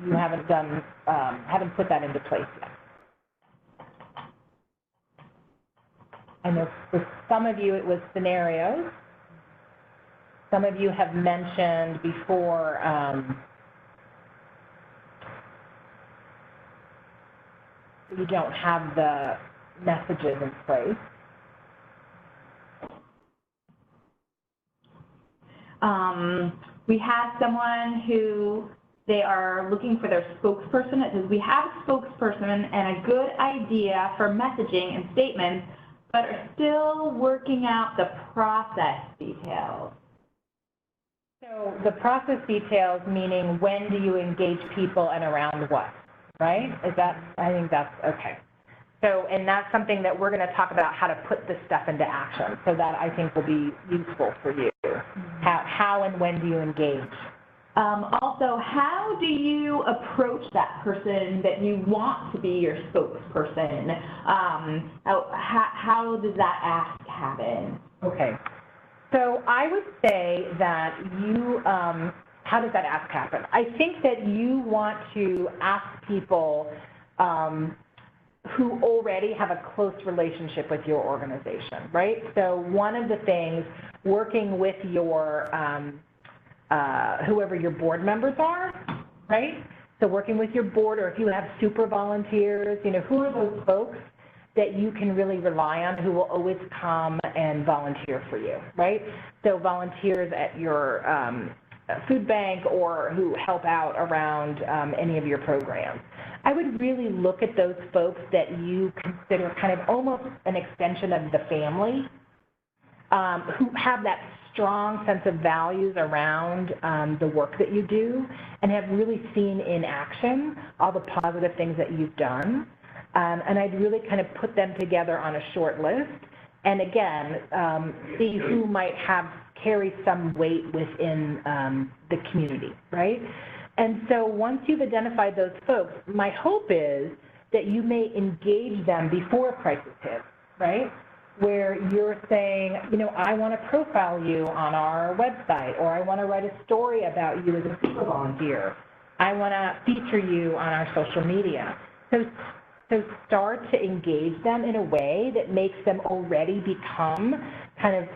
Speaker 2: You haven't put that into place yet. I know for some of you it was scenarios. Some of you have mentioned before you don't have the messages in place.
Speaker 3: We have someone who they are looking for their spokesperson. It says, we have a spokesperson and a good idea for messaging and statements, but are still working out the process details.
Speaker 2: So the process details, meaning when do you engage people and around what, right? Is that, I think that's, okay. So, and that's something that we're going to talk about, how to put this stuff into action. So that I think will be useful for you. How and when do you engage?
Speaker 3: Also, how do you approach that person that you want to be your spokesperson? How does that ask happen?
Speaker 2: Okay. So I would say that you, how does that ask happen? I think that you want to ask people who already have a close relationship with your organization, right? So one of the things, working with your, whoever your board members are, right? So working with your board, or if you have super volunteers, you know, who are those folks that you can really rely on, who will always come and volunteer for you, right? So volunteers at your food bank, or who help out around any of your programs. I would really look at those folks that you consider kind of almost an extension of the family, who have that strong sense of values around the work that you do, and have really seen in action all the positive things that you've done. And I'd really kind of put them together on a short list, and again, see who might carry some weight within the community, right? And so once you've identified those folks, my hope is that you may engage them before a crisis hits, right? Where you're saying, you know, I want to profile you on our website, or I want to write a story about you as a super volunteer. I want to feature you on our social media. So start to engage them in a way that makes them already become kind of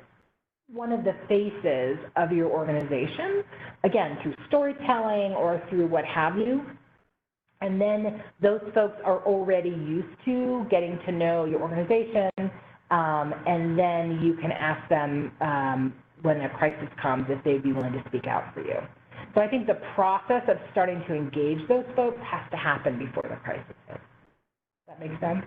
Speaker 2: one of the faces of your organization, again, through storytelling or through what have you. And then those folks are already used to getting to know your organization, and then you can ask them when a crisis comes if they'd be willing to speak out for you. So I think the process of starting to engage those folks has to happen before the crisis hits. Does that make sense?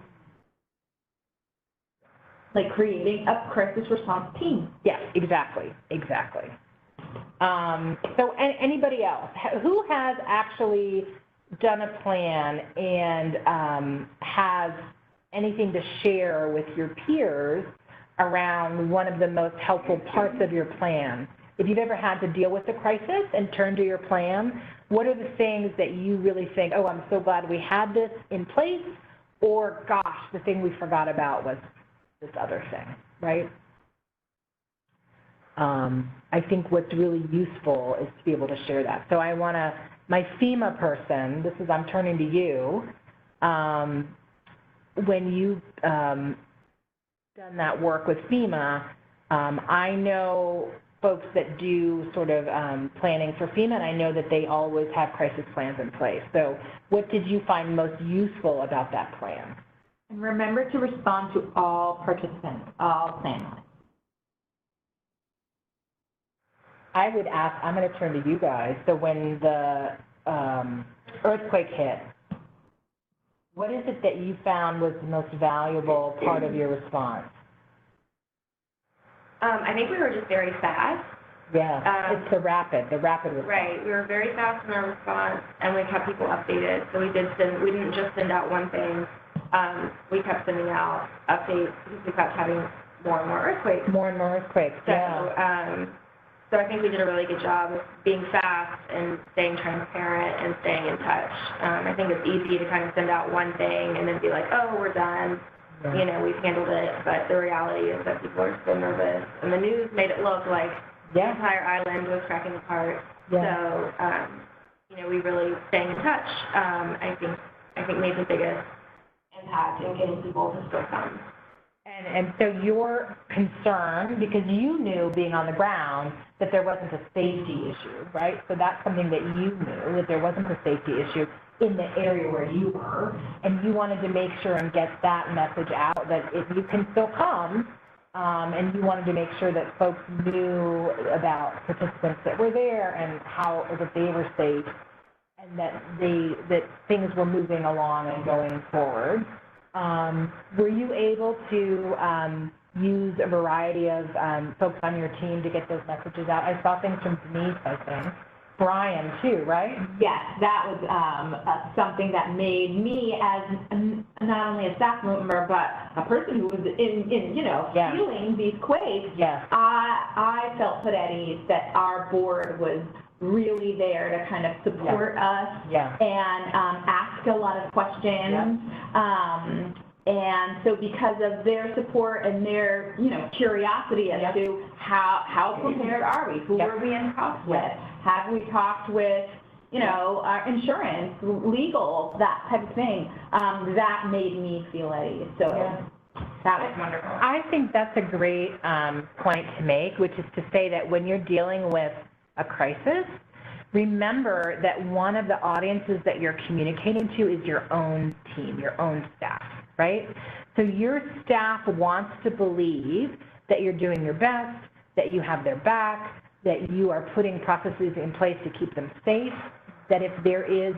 Speaker 3: Like creating a crisis response team.
Speaker 2: Yes, exactly, exactly. So anybody else? Who has actually done a plan and has anything to share with your peers around one of the most helpful parts of your plan? If you've ever had to deal with a crisis and turn to your plan, what are the things that you really think, oh, I'm so glad we had this in place, or gosh, the thing we forgot about was this other thing, right? I think what's really useful is to be able to share that. So I want to, my FEMA person, this is, I'm turning to you. When you've done that work with FEMA, I know folks that do sort of planning for FEMA, and I know that they always have crisis plans in place. So what did you find most useful about that plan?
Speaker 3: And remember to respond to all participants, all planners.
Speaker 2: I would ask, I'm going to turn to you guys. So when the earthquake hit, what is it that you found was the most valuable part of your response?
Speaker 4: I think we were just very fast.
Speaker 2: Yeah, it's the rapid response.
Speaker 4: Right, we were very fast in our response, and we kept people updated. So we didn't just send out one thing. We kept sending out updates because we kept having more and more earthquakes.
Speaker 2: More and more earthquakes,
Speaker 4: So,
Speaker 2: yeah.
Speaker 4: so I think we did a really good job of being fast and staying transparent and staying in touch. I think it's easy to kind of send out one thing and then be like, oh, we're done.
Speaker 2: Yeah.
Speaker 4: You know, we've handled it. But the reality is that people are still nervous. And the news made it look like the entire island was cracking apart.
Speaker 2: Yeah.
Speaker 4: So, you know, we really staying in touch, I think made the biggest impact in getting people to still come.
Speaker 2: And so you're concerned because you knew being on the ground that there wasn't a safety issue, right? So that's something that you knew, that there wasn't a safety issue in the area where you were, and you wanted to make sure and get that message out that if you can still come, and you wanted to make sure that folks knew about participants that were there and how that they were safe and that things were moving along and going forward. Were you able to use a variety of folks on your team to get those messages out? I saw things from Denise, I think. Brian, too, right?
Speaker 3: Yes, that was something that made me, as not only a staff member, but a person who was feeling these quakes, I felt put at ease that our board was really there to kind of support us and ask a lot of questions. And so because of their support and their, curiosity as to how prepared are we? Who are we in talks with? Have we talked with, our insurance, legal, that type of thing? That made me feel at ease. So that was wonderful.
Speaker 2: I think that's a great point to make, which is to say that when you're dealing with a crisis, remember that one of the audiences that you're communicating to is your own team, your own staff, right? So your staff wants to believe that you're doing your best, that you have their back, that you are putting processes in place to keep them safe, that if there is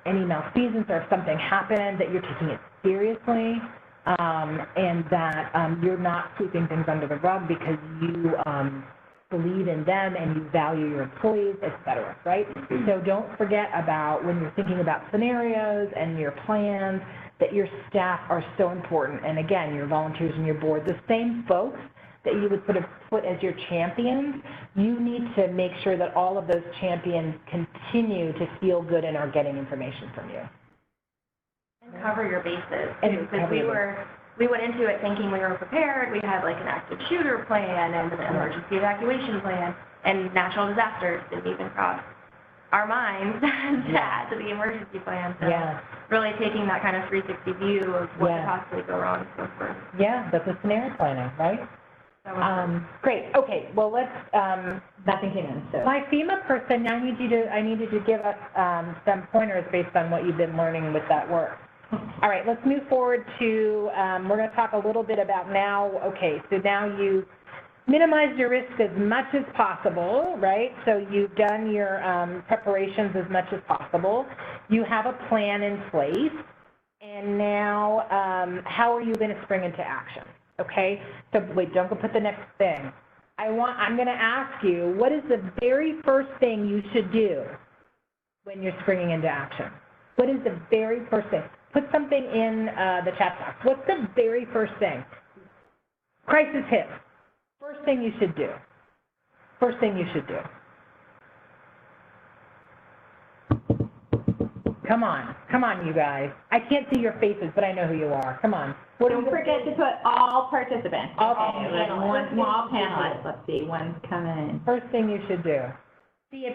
Speaker 2: any malfeasance or if something happened, that you're taking it seriously, and that you're not sweeping things under the rug because you believe in them and you value your employees, et cetera, right? So don't forget about when you're thinking about scenarios and your plans, that your staff are so important. And again, your volunteers and your board, the same folks that you would put as your champions, you need to make sure that all of those champions continue to feel good and are getting information from you.
Speaker 4: And cover your bases, too, because we went into it thinking we were prepared. We had like an active shooter plan and an emergency evacuation plan, and natural disasters didn't even cross our minds to add to the emergency plan. So really taking that kind of 360 view of what could possibly go wrong is so important.
Speaker 2: Yeah, that's a scenario planning, right? Great. Okay. Well, let's.
Speaker 3: Nothing came in. So
Speaker 2: my FEMA person, I needed to give us some pointers based on what you've been learning with that work. All right. Let's move forward to. We're going to talk a little bit about now. Okay. So now you minimized your risk as much as possible, right? So you've done your preparations as much as possible. You have a plan in place, and now how are you going to spring into action? Okay, so wait, don't go put the next thing. I'm going to ask you, what is the very first thing you should do when you're springing into action? What is the very first thing? Put something in the chat box. What's the very first thing? Crisis hits. First thing you should do. First thing you should do. Come on, you guys. I can't see your faces, but I know who you are. Come on.
Speaker 3: Don't forget to put all participants.
Speaker 2: All
Speaker 3: panelists. Let's see, one's coming in.
Speaker 2: First thing you should do. See,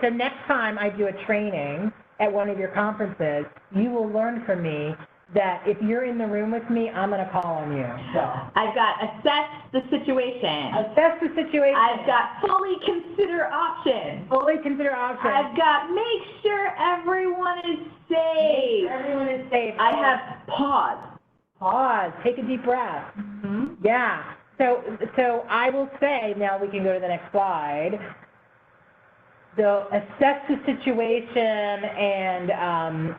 Speaker 2: so next time I do a training at one of your conferences, you will learn from me that if you're in the room with me, I'm going to call on you. So.
Speaker 3: I've got assess the situation.
Speaker 2: Assess the situation.
Speaker 3: I've got fully consider options.
Speaker 2: Fully consider options.
Speaker 3: I've got make sure everyone is safe.
Speaker 2: Everyone is safe.
Speaker 3: I have pause.
Speaker 2: Pause. Take a deep breath.
Speaker 3: Mm-hmm.
Speaker 2: Yeah. So I will say, now we can go to the next slide. So assess the situation and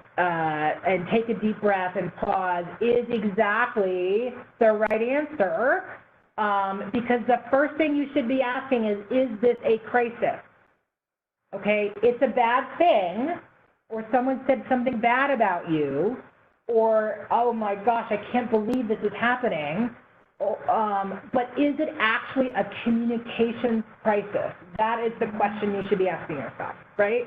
Speaker 2: take a deep breath and pause is exactly the right answer, because the first thing you should be asking is this a crisis? Okay, it's a bad thing, or someone said something bad about you, or, oh my gosh, I can't believe this is happening. But is it actually a communications crisis? That is the question you should be asking yourself, right?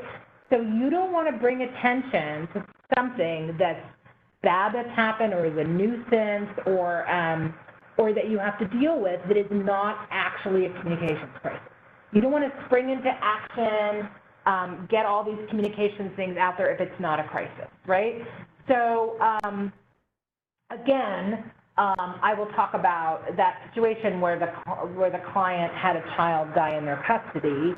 Speaker 2: So you don't want to bring attention to something that's bad that's happened, or is a nuisance, or that you have to deal with that is not actually a communications crisis. You don't want to spring into action, get all these communications things out there if it's not a crisis, right? So again, I will talk about that situation where the client had a child die in their custody.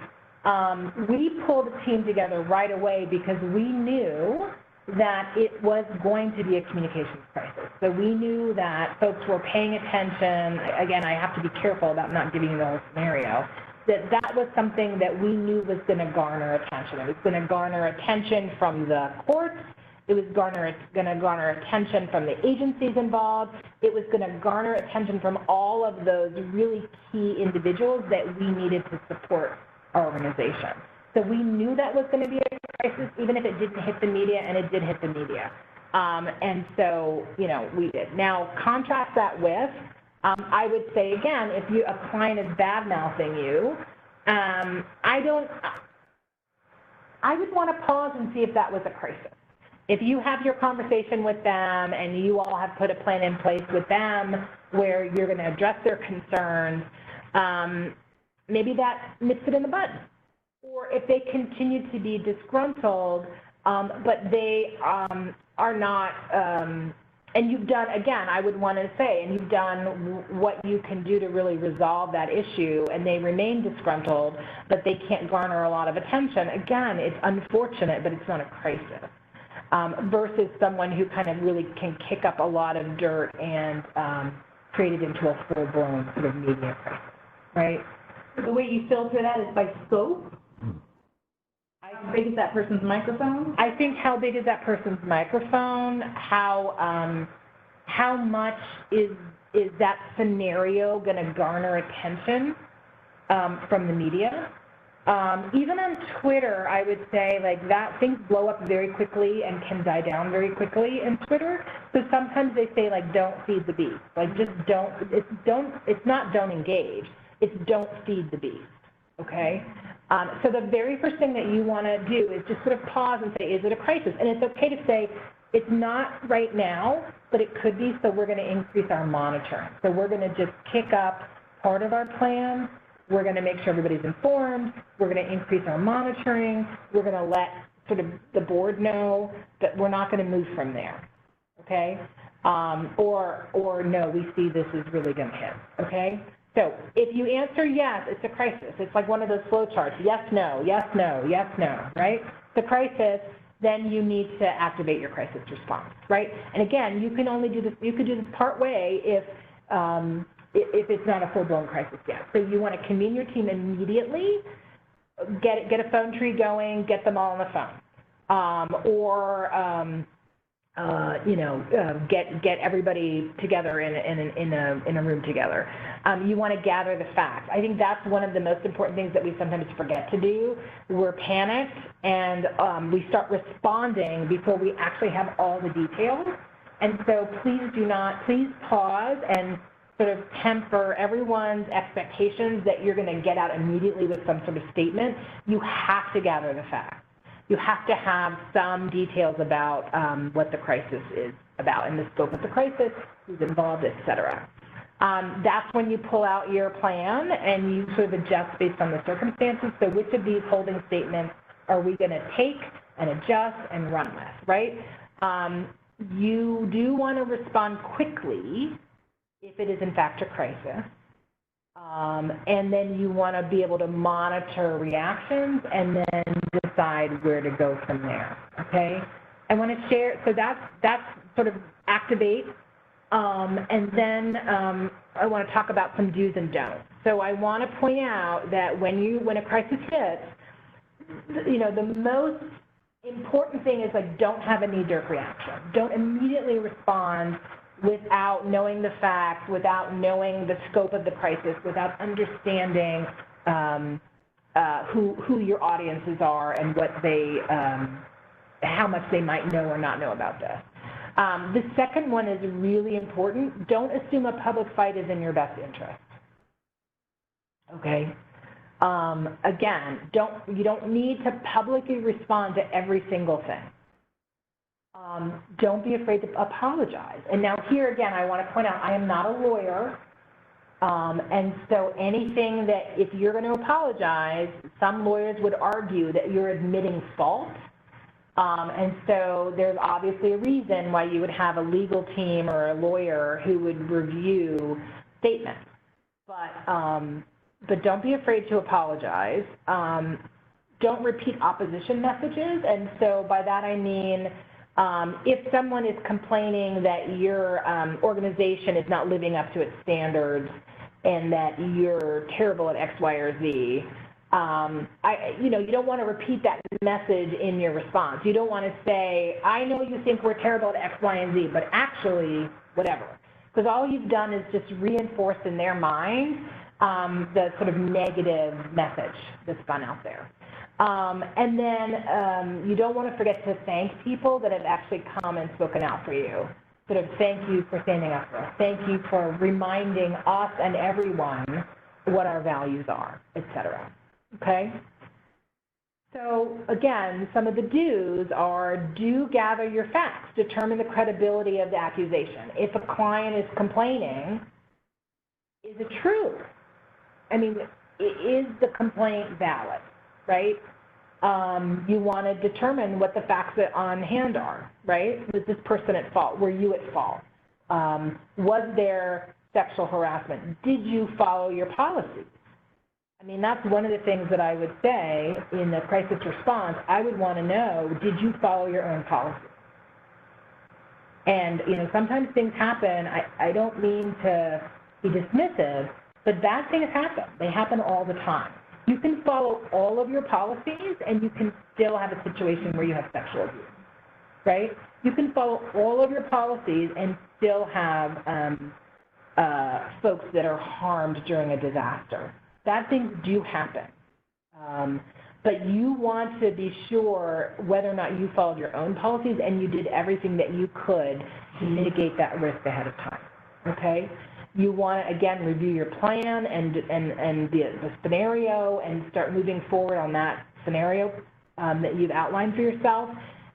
Speaker 2: We pulled a team together right away because we knew that it was going to be a communications crisis. So we knew that folks were paying attention. Again, I have to be careful about not giving you the whole scenario. That was something that we knew was going to garner attention. It was going to garner attention from the courts. It was going to garner attention from the agencies involved. It was going to garner attention from all of those really key individuals that we needed to support our organization. So we knew that was going to be a crisis, even if it didn't hit the media, and it did hit the media. And so, we did. Now, contrast that with, I would say, again, if a client is bad-mouthing you, I would want to pause and see if that was a crisis. If you have your conversation with them and you all have put a plan in place with them where you're going to address their concerns, maybe that nips it in the bud. Or if they continue to be disgruntled, but they are not, and you've done, again, I would want to say, and you've done what you can do to really resolve that issue, and they remain disgruntled, but they can't garner a lot of attention, again, it's unfortunate, but it's not a crisis. Versus someone who kind of really can kick up a lot of dirt and create it into a full-blown sort of media crisis, right?
Speaker 3: The way you filter that is by scope? How big is that person's microphone?
Speaker 2: I think how big is that person's microphone, how much is that scenario going to garner attention from the media? Even on Twitter, I would say that things blow up very quickly and can die down very quickly in Twitter. So sometimes they say don't feed the beast. Just don't. It's not don't engage. It's don't feed the beast. Okay. So the very first thing that you want to do is just sort of pause and say, is it a crisis? And it's okay to say it's not right now, but it could be. So we're going to increase our monitoring. So we're going to just kick up part of our plan. We're going to make sure everybody's informed. We're going to increase our monitoring. We're going to let sort of the board know that we're not going to move from there, okay? Or no, we see this is really going to hit, okay? So if you answer yes, it's a crisis. It's like one of those flow charts, yes, no, yes, no, yes, no, right? The crisis, then you need to activate your crisis response, right? And again, you can only do this, you could do this part way if it's not a full-blown crisis yet. So you want to convene your team immediately, get a phone tree going, get them all on the phone. get everybody together in a room together. You want to gather the facts. I think that's one of the most important things that we sometimes forget to do. We're panicked and we start responding before we actually have all the details. And so please pause and sort of temper everyone's expectations that you're going to get out immediately with some sort of statement. You have to gather the facts. You have to have some details about what the crisis is about and the scope of the crisis, who's involved, et cetera. That's when you pull out your plan and you sort of adjust based on the circumstances. So which of these holding statements are we going to take and adjust and run with, right? You do want to respond quickly if it is in fact a crisis. And then you want to be able to monitor reactions and then decide where to go from there, okay? I want to share, so that's sort of activate, and then I want to talk about some do's and don'ts. So I want to point out that when a crisis hits, the most important thing is like, don't have a knee-jerk reaction. Don't immediately respond without knowing the facts, without knowing the scope of the crisis, without understanding who your audiences are and what they, how much they might know or not know about this. The second one is really important. Don't assume a public fight is in your best interest. Okay. Again, you don't need to publicly respond to every single thing. Don't be afraid to apologize. And now here again, I want to point out, I am not a lawyer. And so anything that, if you're going to apologize, some lawyers would argue that you're admitting fault. And so there's obviously a reason why you would have a legal team or a lawyer who would review statements. But don't be afraid to apologize. Don't repeat opposition messages. And so by that I mean, if someone is complaining that your organization is not living up to its standards and that you're terrible at X, Y, or Z, you don't want to repeat that message in your response. You don't want to say, I know you think we're terrible at X, Y, and Z, but actually, whatever. Because all you've done is just reinforced in their mind the sort of negative message that's gone out there. And then you don't want to forget to thank people that have actually come and spoken out for you. Sort of thank you for standing up for us. Thank you for reminding us and everyone what our values are, et cetera. Okay? So again, some of the do's are, do gather your facts. Determine the credibility of the accusation. If a client is complaining, is it true? I mean, is the complaint valid, right? You want to determine what the facts on hand are, right? Was this person at fault? Were you at fault? Was there sexual harassment? Did you follow your policies? I mean, that's one of the things that I would say in the crisis response. I would want to know, did you follow your own policies? And, sometimes things happen. I don't mean to be dismissive, but bad things happen. They happen all the time. You can follow all of your policies and you can still have a situation where you have sexual abuse, right? You can follow all of your policies and still have folks that are harmed during a disaster. Bad things do happen. But you want to be sure whether or not you followed your own policies and you did everything that you could to mitigate that risk ahead of time, okay? You want to, again, review your plan and the scenario and start moving forward on that scenario that you've outlined for yourself.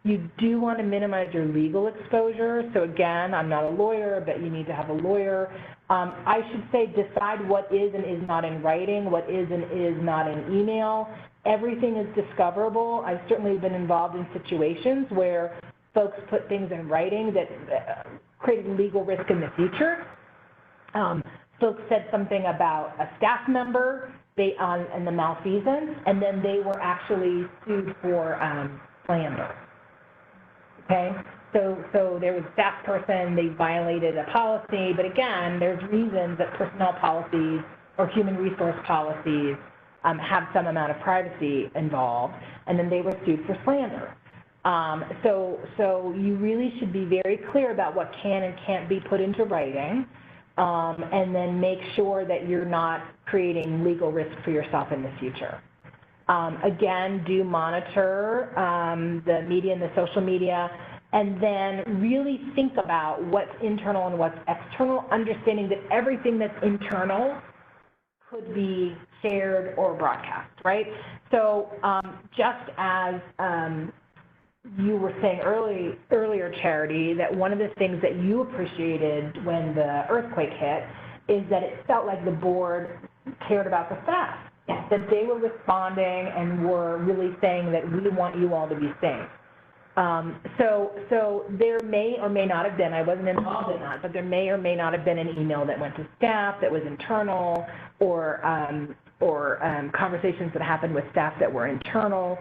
Speaker 2: You do want to minimize your legal exposure. So again, I'm not a lawyer, but you need to have a lawyer. I should say decide what is and is not in writing, what is and is not in email. Everything is discoverable. I've certainly been involved in situations where folks put things in writing that created legal risk in the future. Folks said something about a staff member and the malfeasance, and then they were actually sued for slander. Okay, so there was a staff person, they violated a policy, but again, there's reasons that personnel policies or human resource policies have some amount of privacy involved, and then they were sued for slander. So you really should be very clear about what can and can't be put into writing, and then make sure that you're not creating legal risk for yourself in the future. Again, do monitor the media and the social media, and then really think about what's internal and what's external, understanding that everything that's internal could be shared or broadcast, right? So just as you were saying earlier, Charity, that one of the things that you appreciated when the earthquake hit is that it felt like the board cared about the staff, that they were responding and were really saying that we want you all to be safe. So there may or may not have been, I wasn't involved in that, but there may or may not have been an email that went to staff that was internal, or conversations that happened with staff that were internal.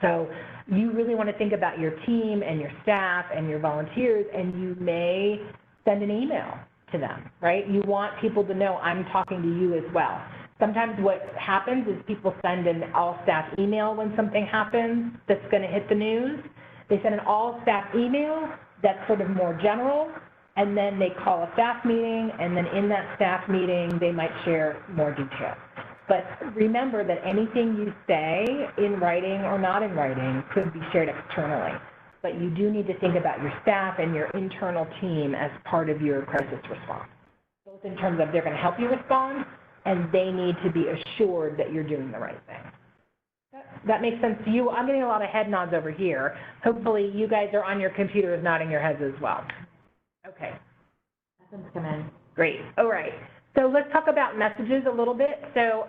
Speaker 2: So you really want to think about your team and your staff and your volunteers, and you may send an email to them, right? You want people to know I'm talking to you as well. Sometimes what happens is people send an all-staff email when something happens that's going to hit the news. They send an all-staff email that's sort of more general, and then they call a staff meeting, and then in that staff meeting, they might share more details. But remember that anything you say in writing or not in writing could be shared externally. But you do need to think about your staff and your internal team as part of your crisis response, both in terms of they're going to help you respond, and they need to be assured that you're doing the right thing. That makes sense to you? I'm getting a lot of head nods over here. Hopefully you guys are on your computers nodding your heads as well. Okay. Questions come in. Great. All right. So let's talk about messages a little bit. So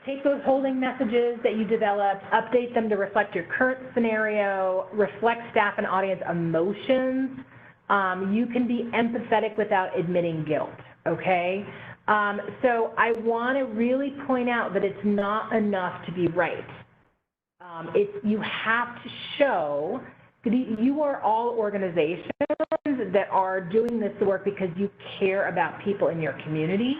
Speaker 2: take those holding messages that you developed, update them to reflect your current scenario, reflect staff and audience emotions. You can be empathetic without admitting guilt, okay? So I want to really point out that it's not enough to be right. You have to show that you are all organizations that are doing this work because you care about people in your community.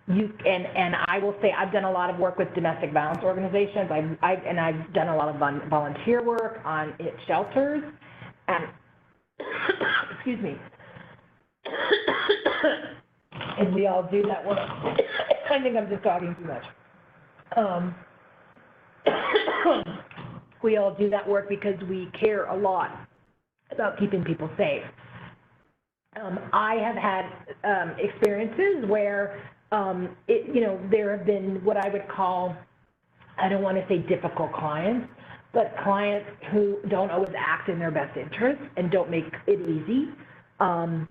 Speaker 2: And I will say I've done a lot of work with domestic violence organizations. I've done a lot of volunteer work on shelters. And excuse me. And we all do that work. I think I'm just talking too much. We all do that work because we care a lot about keeping people safe. I have had experiences where, there have been what I would call, I don't want to say difficult clients, but clients who don't always act in their best interest and don't make it easy. And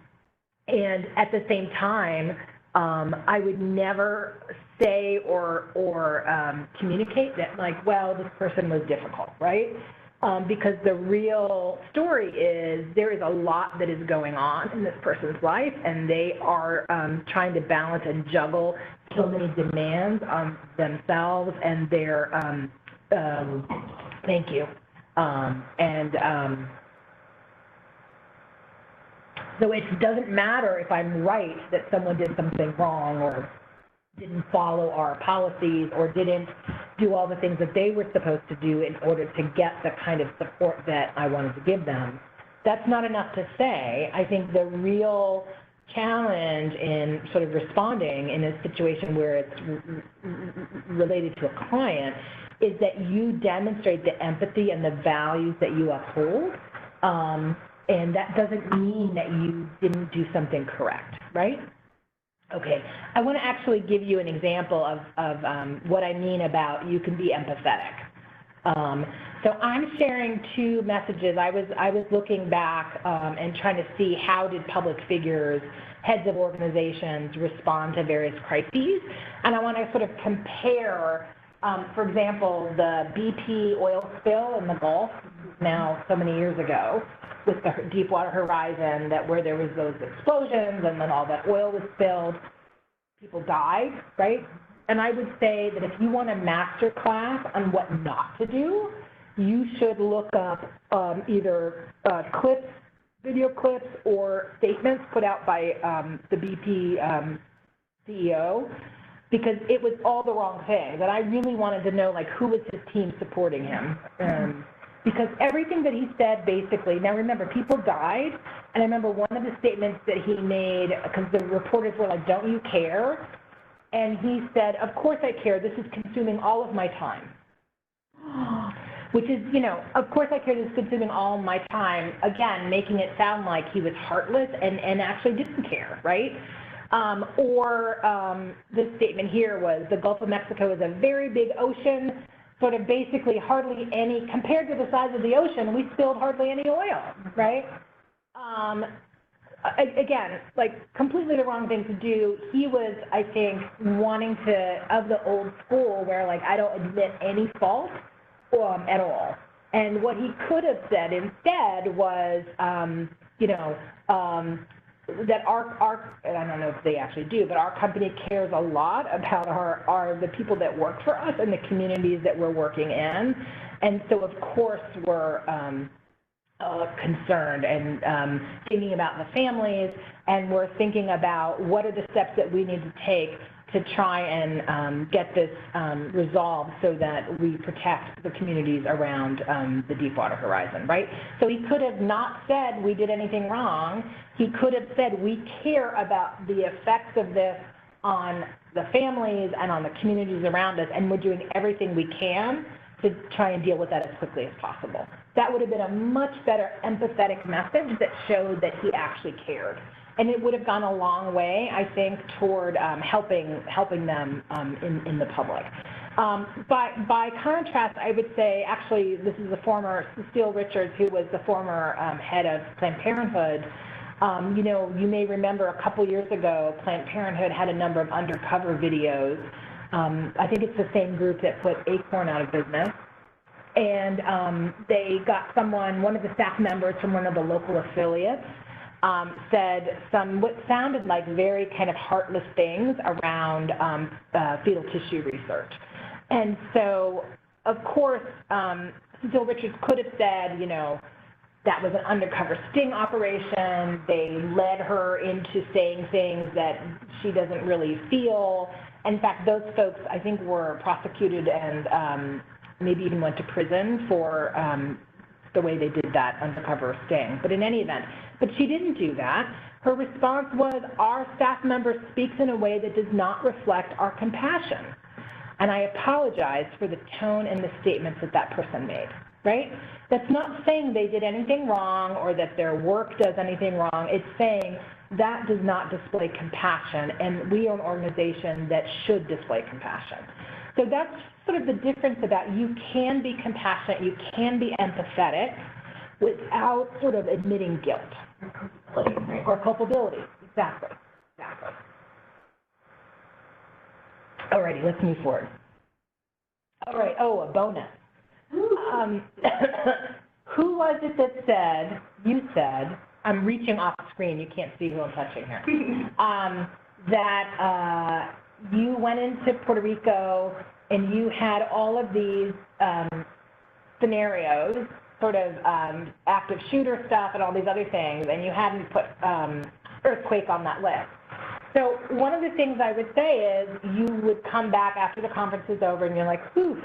Speaker 2: at the same time, I would never say or communicate that, like, well, this person was difficult, right? Because the real story is there is a lot that is going on in this person's life, and they are trying to balance and juggle so many demands on themselves and their, thank you, so it doesn't matter if I'm right that someone did something wrong or didn't follow our policies or didn't do all the things that they were supposed to do in order to get the kind of support that I wanted to give them. That's not enough to say. I think the real challenge in sort of responding in a situation where it's related to a client is that you demonstrate the empathy and the values that you uphold. And that doesn't mean that you didn't do something correct, right? Okay, I want to actually give you an example of what I mean about you can be empathetic. So I'm sharing two messages. I was looking back and trying to see how did public figures, heads of organizations respond to various crises, and I want to sort of compare, for example, the BP oil spill in the Gulf now so many years ago, with the Deepwater Horizon, where there was those explosions and then all that oil was spilled, people died, right? And I would say that if you want a master class on what not to do, you should look up either clips, video clips, or statements put out by the BP CEO because it was all the wrong things. And I really wanted to know, like, who was his team supporting him? Because everything that he said, basically, now remember, people died, and I remember one of the statements that he made, because the reporters were like, don't you care? And he said, of course I care, this is consuming all of my time. Which is, you know, of course I care, this is consuming all of my time, again, making it sound like he was heartless and actually didn't care, right? This statement here was, the Gulf of Mexico is a very big ocean, sort of basically hardly any, compared to the size of the ocean, we spilled hardly any oil, right? Again, like completely the wrong thing to do. He was, I think, wanting to, of the old school where like, I don't admit any fault at all. And what he could have said instead was, you know, that our, and I don't know if they actually do, but our company cares a lot about the people that work for us and the communities that we're working in. And so of course we're concerned and thinking about the families, and we're thinking about what are the steps that we need to take to try and get this resolved so that we protect the communities around the Deepwater Horizon, right? So he could have not said we did anything wrong. He could have said we care about the effects of this on the families and on the communities around us, and we're doing everything we can to try and deal with that as quickly as possible. That would have been a much better empathetic message that showed that he actually cared. And it would have gone a long way, I think, toward helping them in the public. By contrast, I would say, actually, this is the former Cecile Richards, who was the former head of Planned Parenthood. You know, you may remember a couple years ago, Planned Parenthood had a number of undercover videos. I think it's the same group that put Acorn out of business. And they got one of the staff members from one of the local affiliates, said what sounded like very kind of heartless things around fetal tissue research. And so, of course, Cecile Richards could have said, you know, that was an undercover sting operation. They led her into saying things that she doesn't really feel. In fact, those folks, I think, were prosecuted and maybe even went to prison for the way they did that undercover sting. But in any event, but she didn't do that. Her response was, our staff member speaks in a way that does not reflect our compassion. And I apologize for the tone and the statements that person made, right? That's not saying they did anything wrong or that their work does anything wrong. It's saying that does not display compassion, and we are an organization that should display compassion. So that's sort of the difference about you can be compassionate, you can be empathetic without sort of admitting guilt or culpability. Exactly. All righty, let's move forward. All right, a bonus. Who was it that said, you said, I'm reaching off screen, you can't see who I'm touching here, that you went into Puerto Rico and you had all of these scenarios, sort of active shooter stuff and all these other things, and you hadn't put earthquake on that list. So one of the things I would say is you would come back after the conference is over and you're like, whew,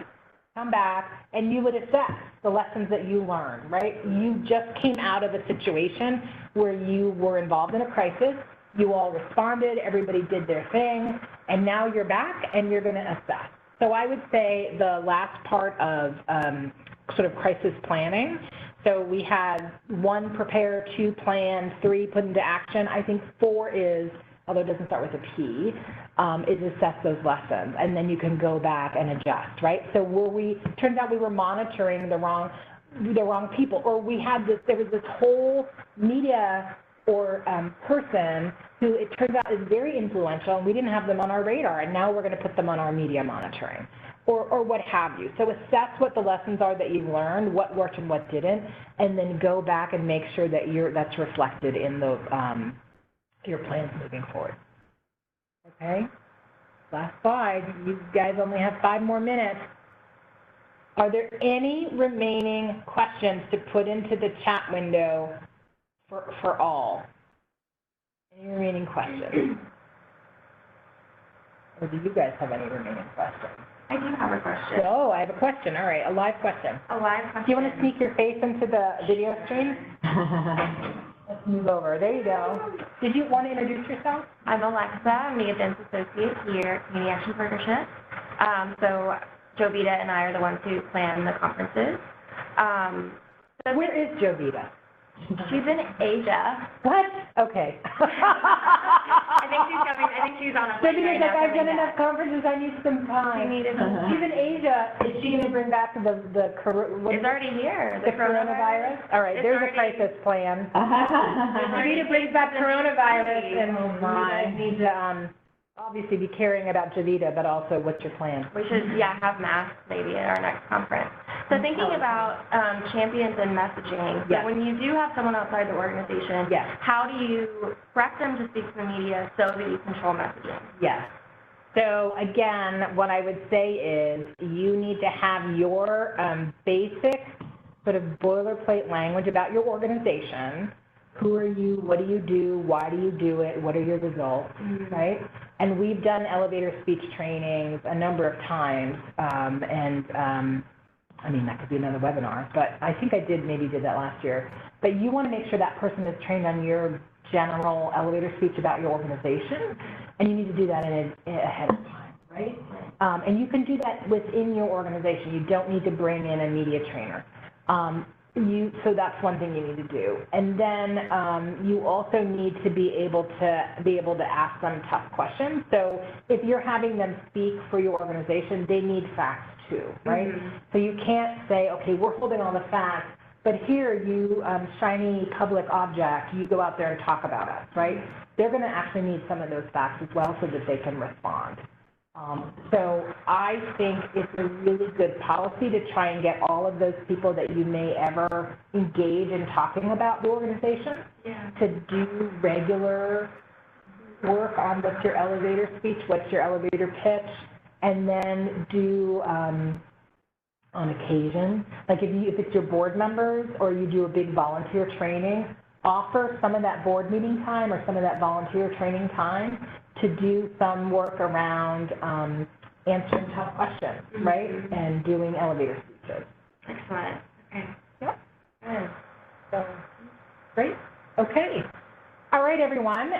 Speaker 2: come back, and you would assess the lessons that you learned, right? You just came out of a situation where you were involved in a crisis, you all responded, everybody did their thing, and now you're back and you're gonna assess. So I would say the last part of sort of crisis planning, so we had 1, prepare, 2, plan, 3, put into action. I think 4 is, although it doesn't start with a P, is assess those lessons, and then you can go back and adjust, right? So turns out we were monitoring the wrong people, or there was this whole media or person who it turns out is very influential, and we didn't have them on our radar, and now we're gonna put them on our media monitoring, or what have you. So assess what the lessons are that you've learned, what worked and what didn't, and then go back and make sure that that's reflected in your plans moving forward. Okay, last slide. You guys only have 5 more minutes. Are there any remaining questions to put into the chat window for all? Any remaining questions? Or do you guys have any remaining questions?
Speaker 4: I do have a question.
Speaker 2: Oh, I have a question. All right, a live question.
Speaker 4: A live question.
Speaker 2: Do you want to sneak your face into the video stream? Let's move over. There you go. Did you want to introduce yourself?
Speaker 4: I'm Alexa. I'm the Events Associate here at Community Action Partnership. So Jovita and I are the ones who plan the conferences.
Speaker 2: Where is Jovita?
Speaker 4: She's in Asia.
Speaker 2: What? Okay.
Speaker 4: I think she's coming. I think she's on a plane right now.
Speaker 2: I've done enough conferences. I need some time. She's in Asia. Is she going to bring back the
Speaker 4: It's already here.
Speaker 2: The coronavirus? All right. There's a crisis plan. Jovita brings back coronavirus, and we need to obviously be caring about Jovita, but also what's your plan?
Speaker 4: We should, have masks maybe at our next conference. So thinking about champions and messaging,
Speaker 2: yes.
Speaker 4: So when you do have someone outside the organization,
Speaker 2: yes.
Speaker 4: How do you prep them to speak to the media so that you control messaging?
Speaker 2: Yes. So again, what I would say is you need to have your basic sort of boilerplate language about your organization. Who are you? What do you do? Why do you do it? What are your results, right? And we've done elevator speech trainings a number of times, I mean, that could be another webinar, but I think I maybe did that last year. But you want to make sure that person is trained on your general elevator speech about your organization, and you need to do that ahead of time, right? And you can do that within your organization. You don't need to bring in a media trainer. So that's one thing you need to do. And then you also need to be able to ask them tough questions. So if you're having them speak for your organization, they need facts too, right? So you can't say, okay, we're holding all the facts, but here you, shiny public object, you go out there and talk about us, right? They're going to actually need some of those facts as well so that they can respond. So I think it's a really good policy to try and get all of those people that you may ever engage in talking about the organization to do regular work on what's your elevator speech, what's your elevator pitch, and then do on occasion, like if it's your board members or you do a big volunteer training, offer some of that board meeting time or some of that volunteer training time to do some work around answering tough questions, right? And doing elevator speeches.
Speaker 4: Excellent. Okay.
Speaker 2: Yep. So, great. Okay. All right, everyone.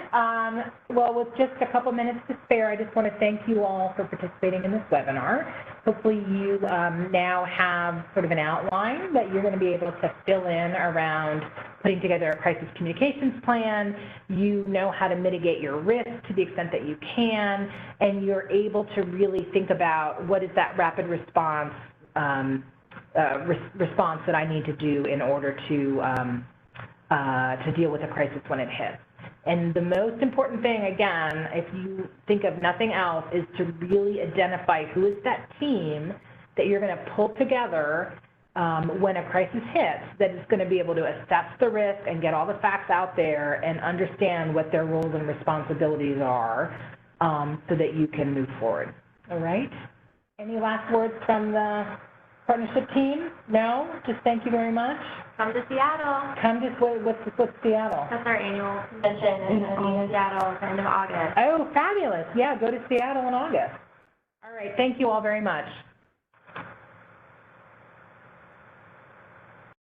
Speaker 2: Well, with just a couple minutes to spare, I just want to thank you all for participating in this webinar. Hopefully you now have sort of an outline that you're going to be able to fill in around putting together a crisis communications plan. You know how to mitigate your risk to the extent that you can, and you're able to really think about what is that rapid response response that I need to do in order to deal with a crisis when it hits. And the most important thing, again, if you think of nothing else, is to really identify who is that team that you're going to pull together when a crisis hits, that is going to be able to assess the risk and get all the facts out there and understand what their roles and responsibilities are so that you can move forward. All right? Any last words from the partnership team? No? Just thank you very much.
Speaker 4: Come to Seattle.
Speaker 2: Come to, what's Seattle?
Speaker 4: That's our annual convention in Seattle at the end of August.
Speaker 2: Oh, fabulous. Yeah, go to Seattle in August. All right, thank you all very much.